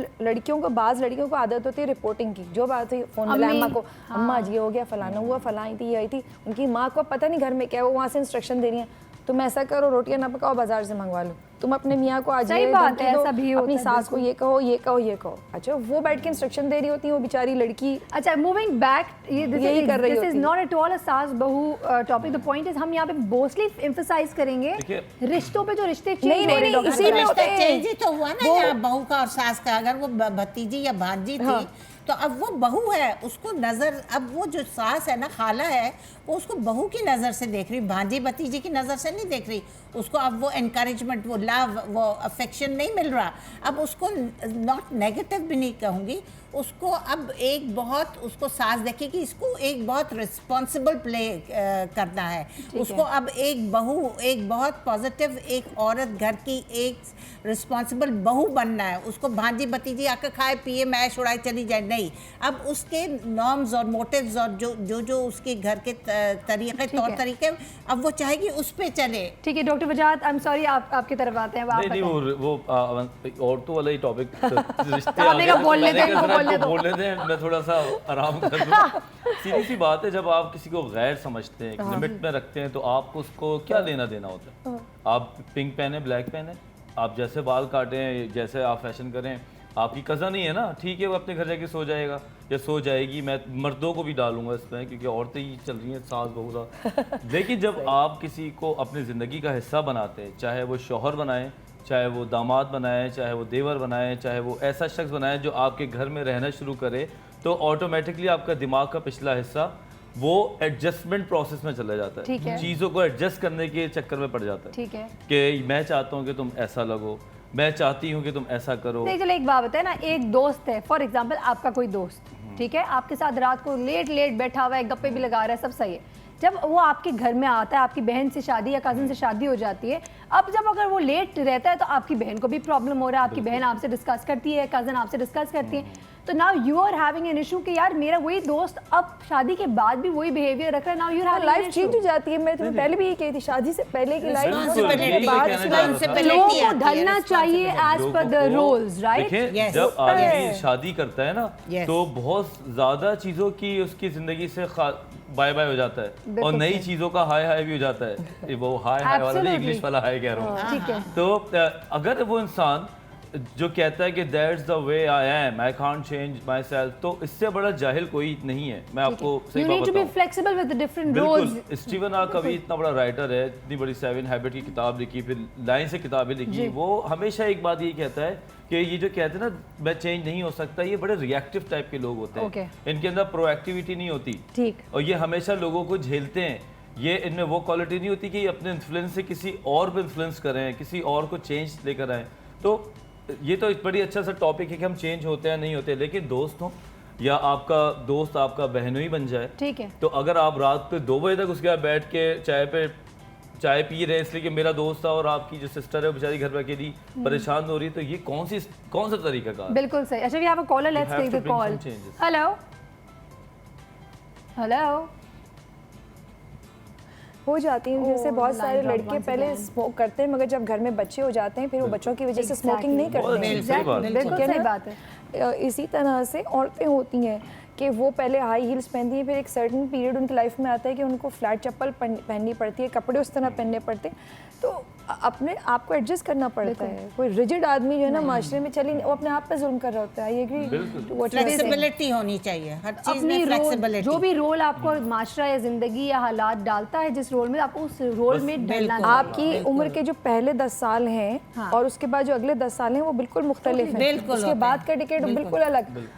बाज़ लड़कियों को आदत होती है रिपोर्टिंग की, जो बात हुई फोन मिला अम्मी, अम्मा को, अम्मा जी हो गया, फलाना हुआ, फलानी थी, ये आई थी, उनकी माँ को पता नहीं घर में क्या है, वो वहाँ से इंस्ट्रक्शन दे रही है, तुम ऐसा करो, रोटियां ना पकाओ, बाजार से मंगवा लो, तुम अपने मियाँ को आज सही ये बात धमकी है, दो, ऐसा भी होता अपनी है, सास को ये कहो, ये कहो, ये कहो। अच्छा, वो बैठ के इंस्ट्रक्शन दे रही होती है, वो बेचारी लड़की अच्छा, मूविंग बैक, यही कर रही दिस इज होती है। नॉट एट ऑल अ सास बहू टॉपिक। द पॉइंट इज हम यहाँ पे मोस्टली एम्फसाइज करेंगे देखिए, रिश्तों पे, जो रिश्ते नहीं, चेंज हो रहे हैं नहीं, डॉक्टर इसी में साहब। होते रिश्ता हैं। चेंज ही तो हुआ ना यहाँ बहू का और सास का। अगर वो भतीजी या भांजी थी तो अब वो बहू है, उसको नजर, अब वो जो सास है ना, खाला है, वो उसको बहू की नज़र से देख रही, भांजी भतीजी की नज़र से नहीं देख रही। उसको अब वो एनकरेजमेंट, वो लव, वो अफेक्शन नहीं मिल रहा। अब उसको नॉट नेगेटिव भी नहीं कहूँगी, उसको अब एक बहुत, उसको सास देखेगी, इसको एक बहुत रिस्पॉन्सिबल प्ले करना है उसको। अब एक बहू, एक बहुत पॉजिटिव एक औरत, घर की एक रिस्पॉन्सिबल बहू बनना है उसको। भांजी भतीजी आकर खाए पिए मैश उड़ाए चली जाए, नहीं। अब उसके नॉर्म्स और मोटिव्स और जो उसके घर के तरीके, तौर तरीके, अब वो चाहेगी उस पे चले। ठीक है doctor Wajahat, I am sorry, आपकी तरफ आते हैं। अब आप नहीं, बताएं। वो औरतों वाला ही टॉपिक रिश्ते आपने कहा बोल लेते हैं, बोल लेते हैं, मैं थोड़ा सा आराम कर लूं। सीधी सी बात है, जब आप किसी को गैर समझते हैं, लिमिट में रखते हैं, तो आपको उसको क्या लेना देना होता है। आप पिंक पहने, ब्लैक पहने, आप जैसे बाल काटें, जैसे आप फैशन करें, आपकी कज़न ही है ना, ठीक है, वो अपने घर जाके सो जाएगा या सो जाएगी। मैं मर्दों को भी डालूंगा इसमें, क्योंकि औरतें ही चल रही हैं, सास बहू सास। लेकिन जब आप किसी को अपनी ज़िंदगी का हिस्सा बनाते हैं, चाहे वो शौहर बनाएं, चाहे वो दामाद बनाए, चाहे वो देवर बनाए, चाहे वो ऐसा शख्स बनाए जो आपके घर में रहना शुरू करे, तो ऑटोमेटिकली आपका दिमाग का पिछला हिस्सा वो एडजस्टमेंट प्रोसेस में चला जाता ठीक है, है। चीज़ों को एडजस्ट करने के चक्कर में पड़ जाता है ठीक है। कि मैं चाहता हूँ कि तुम ऐसा लगो, मैं चाहती हूँ कि तुम ऐसा करो। नहीं, चलो एक बात बताए ना, एक दोस्त है, फॉर एग्जाम्पल आपका कोई दोस्त, ठीक है, आपके साथ रात को लेट बैठा हुआ है, गप्पे भी लगा रहा है, सब सही है। जब वो आपके घर में आता है, आपकी बहन से शादी या कज़न से शादी हो जाती है, अब जब अगर वो लेट रहता है तो आपकी बहन को भी प्रॉब्लम हो रहा है, आपकी बहन आपसे डिस्कस करती है, कज़न आपसे डिस्कस करती है, तो now you are having an issue कि यार मेरा वही दोस्त अब शादी के बाद भी वही बिहेवियर रख रहा है, now you our life change हो जाती है। मैं तुम्हें पहले भी ये कही थी, शादी से पहले की लाइफ Responsibility, बाद कहना की चाह लाइफ रहा था। लोगों को ढलना चाहिए as per the rules, right? देखिए, Yes. जब आदमी शादी करता है ना, Yes. तो बहुत ज्यादा चीजों की उसकी जिंदगी से बाय बाय हो जाता है, और नई चीजों का हाय हाय भी हो जाता है। वो हाय हाय वाला नहीं, इंग्लिश वाला हाय कह रहा हूँ। ठीक है। तो अगर वो इंसान जो कहता है कि that's the way I am, I can't change my self, तो इससे बड़ा जाहिल कोई नहीं है। मैं आपको सही यू बात नीड टू बी बताऊं, flexible with the different roles. बिल्कुल। स्टीवन कभी इतना बड़ा राइटर है, इतनी बड़ी 7 हैबिट की किताब लिखी, फिर लाइन से किताबें लिखी, वो हमेशा एक बात यही कहता है कि ये जो कहते हैं ना मैं चेंज नहीं हो सकता, ये बड़े रिएक्टिव टाइप के लोग होते हैं। इनके अंदर प्रोएक्टिविटी नहीं होती, ठीक, और ये हमेशा लोगों को झेलते हैं। ये इनमें वो क्वालिटी नहीं होती कि अपने इन्फ्लुएंस से किसी और पे इन्फ्लुएंस करें, किसी और को चेंज लेकर आएँ। तो ये तो एक बड़ी अच्छा सा टॉपिक है कि हम चेंज होते हैं नहीं होते, लेकिन दोस्त हो या आपका दोस्त आपका बहनोई बन जाए, ठीक है, तो अगर आप रात पे 2 बजे तक उसके साथ बैठ के चाय पी रहे इसलिए कि मेरा दोस्त था, और आपकी जो सिस्टर है वो बेचारी घर पे अकेली परेशान हो रही है, तो ये कौन सा तरीका का? बिल्कुल सही। अच्छा, we have a caller, let's take the call. Hello hello, हो जाती हैं। जैसे बहुत सारे line drop लड़के once पहले again. स्मोक करते हैं, मगर जब घर में बच्चे हो जाते हैं फिर वो बच्चों की वजह से स्मोकिंग नहीं करते हैं। Exactly. बिल्कुल ठीक है सही ना? बात है। इसी तरह से औरतें होती हैं कि वो पहले हाई हील्स पहनती हैं, फिर एक सर्टन पीरियड उनकी लाइफ में आता है कि उनको फ्लैट चप्पल पहननी पड़ती है, कपड़े उस तरह पहनने पड़ते हैं, तो अपने आप को एडजस्ट करना पड़ता है। कोई रिजिड आदमी जो है ना माशरे में चली, वो अपने आप पे जुल्म कर रहा होता है। I agree. फ्लेक्सिबिलिटी होनी चाहिए हर चीज अपनी में, रोल, फ्लेक्सिबिलिटी। जो भी रोल आपको माशरा या जिंदगी या हालात डालता है, जिस रोल में आपको उस रोल में ढलना चाहिए। आपकी उम्र के जो पहले 10 साल हैं हाँ। और उसके बाद जो अगले 10 साल हैं वो बिल्कुल मुख्तलिफ हैं। बिल्कुल उसके होते बाद हैं। का टिकट बिल्कुल अलग।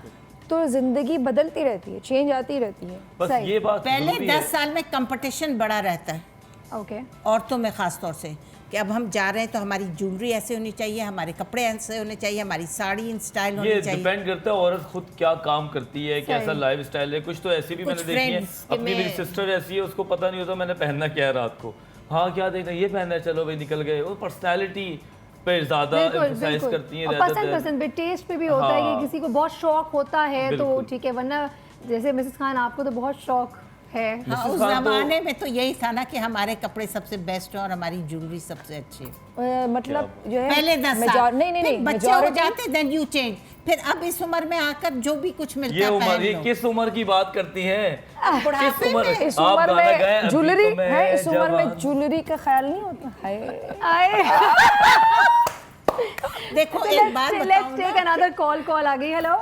तो जिंदगी बदलती रहती है, चेंज आती रहती है। बस सही। ये बात पहले जरूरी है। 10 साल में कंपटीशन बड़ा रहता है ओके, औरतों में ख़ास तौर से, कि अब हम जा रहे हैं तो हमारी ज्वेलरी ऐसे होनी चाहिए, हमारे कपड़े ऐसे होने चाहिए, हमारी साड़ी इन स्टाइल ये होनी चाहिए। डिपेंड करता है औरत खुद क्या काम करती है, कैसा लाइफ स्टाइल है। कुछ तो ऐसी भी कुछ मैंने देखी है, friends के अपनी मेरी में- सिस्टर ऐसी है, उसको पता नहीं होता मैंने पहनना क्या है रात को। हाँ क्या देखा, ये पहनना है, चलो भाई निकल गए। वो पर्सनैलिटी पे ज्यादा बिल्कुल एम्फसाइज बिल्कुल। करती हैं और rather पसंद than- पसंद पे टेस्ट पे भी होता है हाँ। कि किसी को बहुत शौक होता है तो बिल्कुल। ठीक है, वरना जैसे मिसेस खान आपको तो बहुत शौक है। हाँ, उस खान तो- जमाने में तो यही था ना कि हमारे कपड़े सबसे बेस्ट हैं और हमारी ज्वेलरी सबसे अच्छी है। मतलब जो है पहले 10 major- साल नहीं फिर बच्चे हो majority- जाते देन यू चेंज। फिर अब इस उम्र में आकर जो भी कुछ मिलता ये है उम्र, पहन ये लो। किस उम्र की बात करती हैं? किस बुढ़ापे उम्र? में। इस आप उम्र गाना गाएं, में अभी ज्वेलरी तो मैं है, इस उम्र में जवान। ज्वेलरी का ख्याल नहीं होता है। आए देखो एक बात लेट्स बताऊं टेक ना, अनदर कॉल आ गई। हेलो,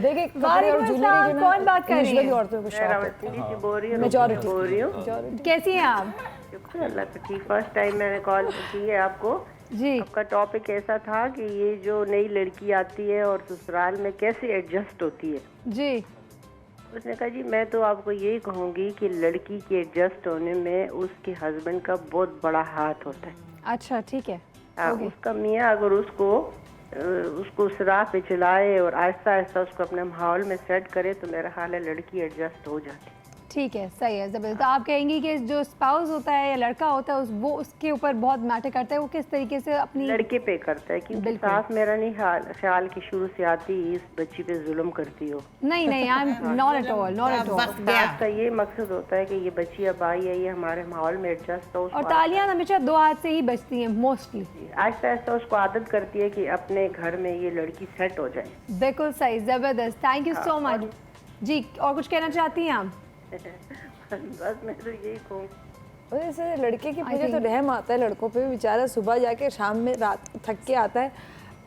देखिए कपड़े और वालेकुम ज्वेलरी अस्सलाम, जो ना कौन बात कर रही है? usually औरतों को शौक होता है। बोल रही हूँ मेजॉरिटी कैसी हैं आप? शुक्र अल्लाह का ठीक। फर्स्ट टाइम मैंने कॉल की है आपको। जी, आपका टॉपिक ऐसा था कि ये जो नई लड़की आती है और ससुराल में कैसे एडजस्ट होती है। जी, उसने कहा जी मैं तो आपको यही कहूँगी कि लड़की के एडजस्ट होने में उसके हस्बैंड का बहुत बड़ा हाथ होता है। अच्छा ठीक है। उसका मियाँ अगर उसको उस राह पे चलाए और आहिस्ता आहिस्ता उसको अपने माहौल में सेट करे तो मेरा ख्याल है लड़की एडजस्ट हो जाती है। ठीक है, सही है, ज़बरदस्त। तो आप कहेंगी कि जो स्पाउस होता है या लड़का होता है वो उसके ऊपर बहुत मैटर करता है, वो किस तरीके से अपनी लड़के पे करता है, क्योंकि बिल्कुल। साफ मेरा नहीं ख्याल की शुरू से आती ही इस बच्ची पे जुल्म करती हो। नहीं नहीं, I am not at all, not at all. वक्त गया। सास का ये मकसद होता है कि ये बच्ची अब आई है, ये हमारे माहौल में एडजस्ट हो। और तालियां हमेशा दो हाथ से ही बजती हैं मोस्टली। आहिस्ता आहिस्ता उसको आदत करती है कि अपने घर में ये लड़की सेट हो जाए। बिल्कुल सही, ज़बरदस्त, थैंक यू सो मच। जी, और कुछ कहना चाहती हैं आप? बस मैं तो यही कहूँ। वैसे लड़के की मुझे तो रहम आता है लड़कों पे। बेचारा सुबह जाके शाम में रात को थक के आता है,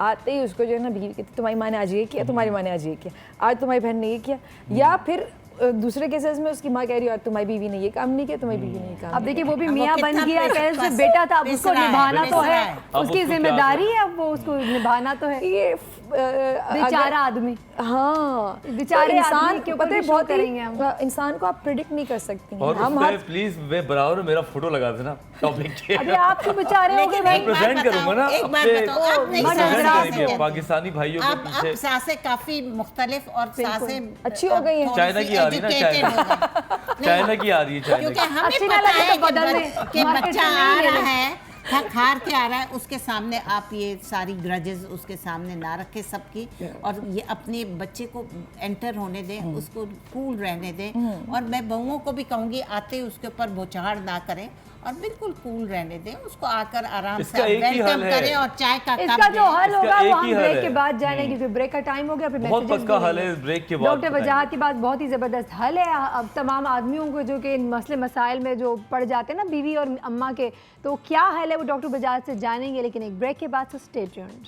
आते ही उसको जो है ना बीवी कहती तुम्हारी माँ ने आज ये किया, तुम्हारी माँ ने आज ये किया, आज तुम्हारी बहन ने ये किया। या फिर दूसरे केसेस में उसकी माँ कह रही है तुम्हारी बीवी ने ये काम नहीं किया, तुम्हारी बीवी ने ये काम अब देखिए वो भी वो मियाँ बन कितना गया, पिस- पहले से पिस- बेटा था, अब पिस उसको रहा है, निभाना पिस तो रहा है, है। अब उसकी उसको क्या जिम्मेदारी है, अब वो उसको निभाना तो है। ये बेचारा आदमी, हाँ बेचारे तो आदमी के ऊपर पता है भी शो बहुत करेंगे हम। इंसान को आप प्रिडिक्ट नहीं कर सकती हैं। और हम उस पे हर प्लीज वे बराबर मेरा फोटो लगा देना टॉपिक के। अभी आप तो बेचारे हो गए लेकिन भाई। एक बात प्रेजेंट करूंगा ना बताओ, एक बात अपने- बताओ, आप नहीं मर्द सासें हजरात कैसे को। कहते? पाकिस्तानी भाइयों के अब पीछे सासें काफी मुख्तलिफ और सासें अच्छी हो गई हैं। चाइना की आ रही है ना, चाइना की आ रही है, चाइना क्योंकि की। हमें अच्छी पता ना लगे है तो बदल दें, कि मार्केट बच्चा से आ नहीं ले रहा लें। है, थक हार के आ रहा है, उसके सामने आप ये सारी ग्रजेस उसके सामने ना रखें सबकी, और ये अपने बच्चे को एंटर होने दें, उसको कूल रहने दें। और मैं बहुओं को भी कहूँगी आते ही उसके ऊपर बोछाड़ ना करें और बिल्कुल कूल रहने दें, उसको आकर आराम इसका से एक ही वेलकम हल है। करें और चाय का कप इसका जो दें। हल इसका होगा एक वो हम ही हल ब्रेक है। के बाद जाने, क्योंकि ब्रेक का टाइम हो गया, फिर बहुत messages पक्का भी हल लेंगे। है, ब्रेक के बाद डॉक्टर बताएंगे। वजाहत की बात बहुत ही ज़बरदस्त हल है। अब तमाम आदमियों को जो कि मसले मसाइल में जो पड़ जाते हैं ना बीवी और अम्मा के, तो क्या हल है वो डॉक्टर वजाहत से जानेंगे, लेकिन एक ब्रेक के बाद से stay tuned.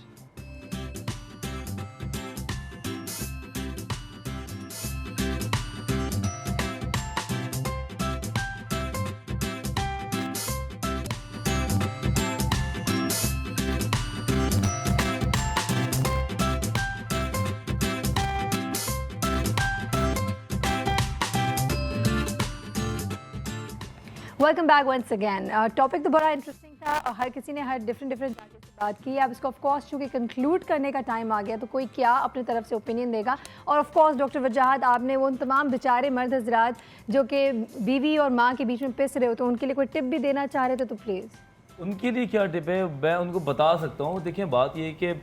Welcome back once again. Topic तो बड़ा इंटरेस्टिंग था और हर किसी ने हर डिफरेंट जाके से बात की। अब इसको ऑफ कोर्स चूँकि कंक्लूड करने का टाइम आ गया तो कोई क्या अपनी तरफ से ओपिनियन देगा। और ऑफ कोर्स डॉक्टर वजाहत, आपने वो उन तमाम बेचारे मर्द हजरात जो कि बीवी और माँ के बीच में पिस रहे होते हैं, उनके लिए कोई टिप भी देना चाह रहे थे तो प्लीज़। उनके लिए क्या टिप है, मैं उनको बता सकता हूँ। देखिए बात ये है कि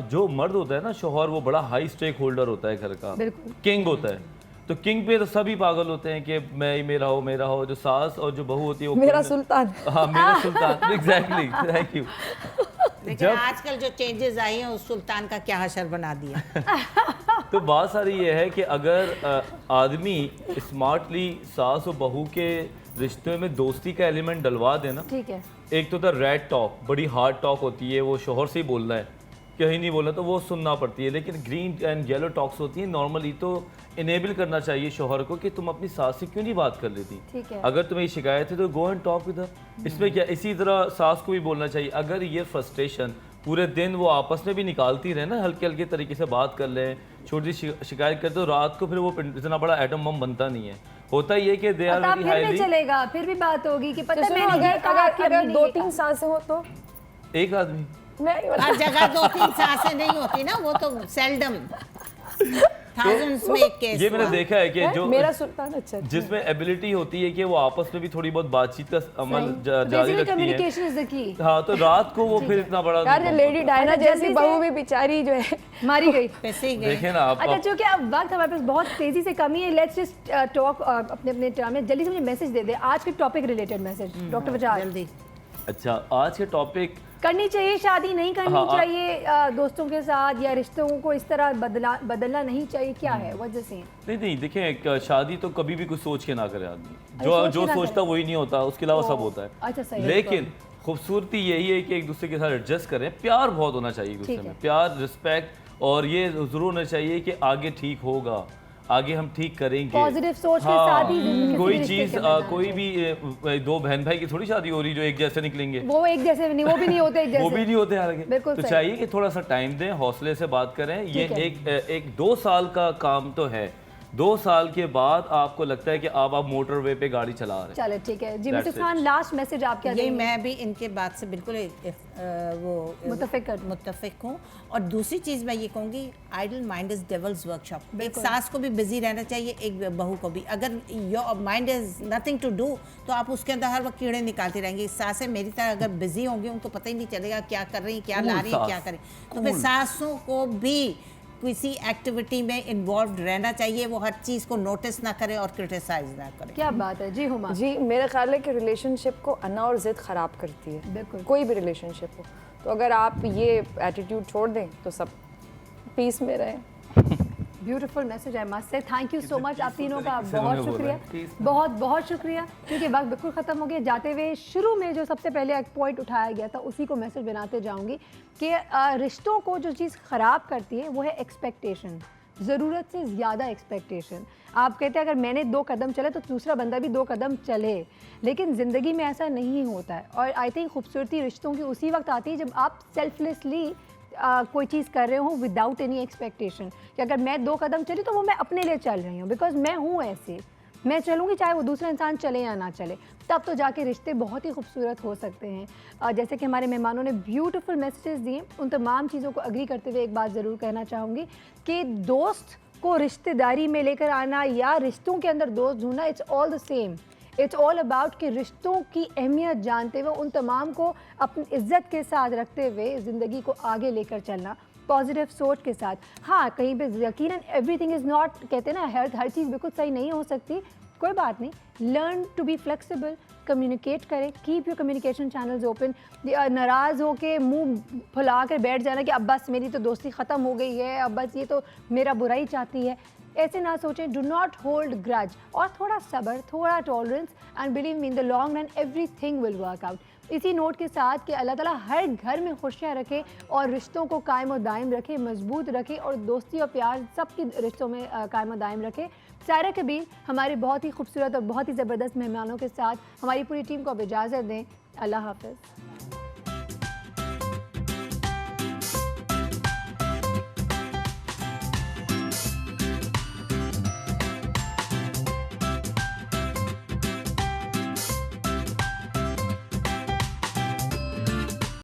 जो मर्द होता है ना, शौहर, वो बड़ा हाई स्टेक होल्डर होता है घर का, बिल्कुल। किंग होता है। तो किंग पे तो सभी पागल होते हैं कि मैं ही मेरा हो मेरा हो। जो सास और जो बहू होती है वो मेरा सुल्तान। हाँ मेरा सुल्तान, एग्जैक्टली, थैंक यू। लेकिन आजकल जो चेंजेस आई हैं उस सुल्तान का क्या हशर बना दिया। तो बात सारी ये है कि अगर आदमी स्मार्टली सास और बहू के रिश्ते में दोस्ती का एलिमेंट डलवा देना, ठीक है, एक तो द रेड टॉक, बड़ी हार्ड टॉक होती है, वो शोहर से ही बोलना है, कहीं नहीं बोलना तो वो सुनना पड़ती है। लेकिन ग्रीन एंड येलो टॉक्स होती हैं नॉर्मली, तो इनेबल करना चाहिए शोहर को कि तुम अपनी सास से क्यों नहीं बात कर लेती। ठीक है। अगर तुम्हें ये शिकायत है तो go and talk with her. इसमें क्या, इसी तरह सास को भी बोलना चाहिए। अगर ये फ्रस्ट्रेशन पूरे दिन वो आपस में भी निकालती रहे ना, हल्के हल्के तरीके से बात कर लें, छोटी शिकायत करते तो रात को फिर वो इतना बड़ा एटम बम बनता नहीं है। होता ये कि दे आर वेरी फिर हाईली, भी चलेगा, फिर भी बात होगी कि पता तो है सुनो, मैंने ये कहा कि अगर अम्मी ने ये 2-3 सासें हो तो एक आदमी नहीं हर जगह 2-3 सांसें नहीं होती ना, वो तो सेल्डम, थाउजेंड्स में एक केस। ये मैंने देखा है कि जो मेरा सुल्तान अच्छा जिसमें एबिलिटी होती है कि वो आपस में भी थोड़ी बहुत बातचीत का अमल जारी बेसिकली रखती कम्युनिकेशन है। Is the key. हाँ, तो रात को वो फिर इतना बड़ा यार, लेडी डायना अच्छा, जैसी जल्दी बहू से- भी बेचारी जो है मारी गई। पैसे ही गए। देखे ना आप। अच्छा, चूंकि अब वक्त हमारे पास बहुत तेजी से कमी है, लेट्स जस्ट टॉक अपने अपने टर्म में। जल्दी से मुझे मैसेज दे दे, आज के topic related message doctor Bajaj. जल्दी। अच्छा, आज के टॉपिक करनी चाहिए शादी, नहीं करनी हाँ, चाहिए दोस्तों के साथ, या रिश्तों को इस तरह बदलना नहीं चाहिए, क्या है वजह से? नहीं देखें, एक शादी तो कभी भी कुछ सोच के ना करे आदमी। अरे सोच जो के ना सोचता करे। वही नहीं होता, उसके अलावा सब होता अच्छा, है। सही है। लेकिन खूबसूरती यही है कि एक दूसरे के साथ एडजस्ट करें। प्यार बहुत होना चाहिए एक दूसरे ठीक है। में, प्यार, रिस्पेक्ट, और ये जरूर होना चाहिए कि आगे ठीक होगा, आगे हम ठीक करेंगे। पॉजिटिव सोच के साथ ही जिंदगी किसी कोई भी रिश्ते चीज के अंदर कोई भी दो बहन भाई की थोड़ी शादी हो रही जो एक जैसे निकलेंगे, वो एक जैसे नहीं, वो भी नहीं होते एक जैसे। वो भी नहीं होते हालांकि। बिल्कुल तो सही। चाहिए कि थोड़ा सा टाइम दें, हौसले से बात करें। ये ठीक है। एक 2 साल का काम तो है। 2 साल के बाद आपको लगता है कि अब आप मोटरवे पे गाड़ी चला रहे हैं। चले, ठीक है जी। That's Mrs it. Khan, last message आप क्या यही देंगे? मैं भी इनके बात से बिल्कुल मुत्तफिक हूँ। और दूसरी चीज़ मैं ये कहूँगी, idle mind is devil's workshop. एक सास को भी बिजी रहना चाहिए, एक बहू को भी। अगर your mind is nothing to do तो आप उसके अंदर हर वक्त कीड़े निकालती रहेंगी। सासें मेरी तरह अगर बिजी होंगी, उनको पता ही नहीं चलेगा क्या कर रही हैं, क्या ला रही हैं, क्या करें। तो फिर सासों को भी किसी एक्टिविटी में इन्वॉल्व रहना चाहिए। वो हर चीज़ को नोटिस ना करें और क्रिटिसाइज ना करें। क्या बात है जी हुमा। जी, मेरा ख्याल है कि रिलेशनशिप को अना और ज़िद ख़राब करती है। बिल्कुल। कोई भी रिलेशनशिप हो, तो अगर आप ये एटीट्यूड छोड़ दें तो सब पीस में रहें। Beautiful message, I must say thank you so much आप तीनों का। तरीके से बहुत उन्होंने बोला शुक्रिया, है। बहुत बहुत शुक्रिया, क्योंकि वक्त बिल्कुल ख़त्म हो गया। जाते हुए शुरू में जो सबसे पहले एक पॉइंट उठाया गया था, उसी को मैसेज बनाते जाऊंगी कि रिश्तों को जो चीज़ ख़राब करती है वो है एक्सपेक्टेशन, ज़रूरत से ज़्यादा एक्सपेक्टेशन। आप कहते हैं अगर मैंने 2 कदम चले तो दूसरा बंदा भी 2 कदम चले, लेकिन ज़िंदगी में ऐसा नहीं होता है। और आई थिंक खूबसूरती रिश्तों की उसी वक्त आती है जब आप सेल्फलेसली कोई चीज़ कर रहे हो विदाउट एनी एक्सपेक्टेशन, कि अगर मैं 2 कदम चली तो वो मैं अपने लिए चल रही हूँ, बिकॉज मैं हूँ ऐसे, मैं चलूँगी चाहे वो दूसरा इंसान चले या ना चले, तब तो जाके रिश्ते बहुत ही खूबसूरत हो सकते हैं। जैसे कि हमारे मेहमानों ने ब्यूटीफुल मैसेजेस दिए, उन तमाम चीज़ों को अग्री करते हुए एक बात ज़रूर कहना चाहूँगी कि दोस्त को रिश्तेदारी में लेकर आना या रिश्तों के अंदर दोस्त ढूंढना, it's all the same. It's all about कि रिश्तों की अहमियत जानते हुए उन तमाम को अपनी इज्जत के साथ रखते हुए ज़िंदगी को आगे लेकर चलना, पॉजिटिव सोच के साथ। हाँ, कहीं पे यकीनन एवरीथिंग इज़ नॉट, कहते हैं ना, हर चीज़ बिल्कुल सही नहीं हो सकती, कोई बात नहीं। Learn to be flexible, communicate करें, keep your communication channels open. नाराज़ हो के मुँह फुला कर बैठ जाना कि अब बस मेरी तो दोस्ती ख़त्म हो गई है, अब बस ये तो मेरा बुरा ही चाहती है, ऐसे ना सोचें। डू नॉट होल्ड ग्रज, और थोड़ा सब्र, थोड़ा tolerance, and believe me in the long run everything will work out. इसी नोट के साथ कि अल्लाह ताला हर घर में खुशियाँ रखे और रिश्तों को कायम और दायम रखे, मजबूत रखे, और दोस्ती और प्यार सबकी रिश्तों में कायम और दायम रखे। सायरा कबीर हमारे बहुत ही खूबसूरत और बहुत ही ज़बरदस्त मेहमानों के साथ हमारी पूरी टीम को अब इजाज़त दें। अल्लाह हाफ़िज़।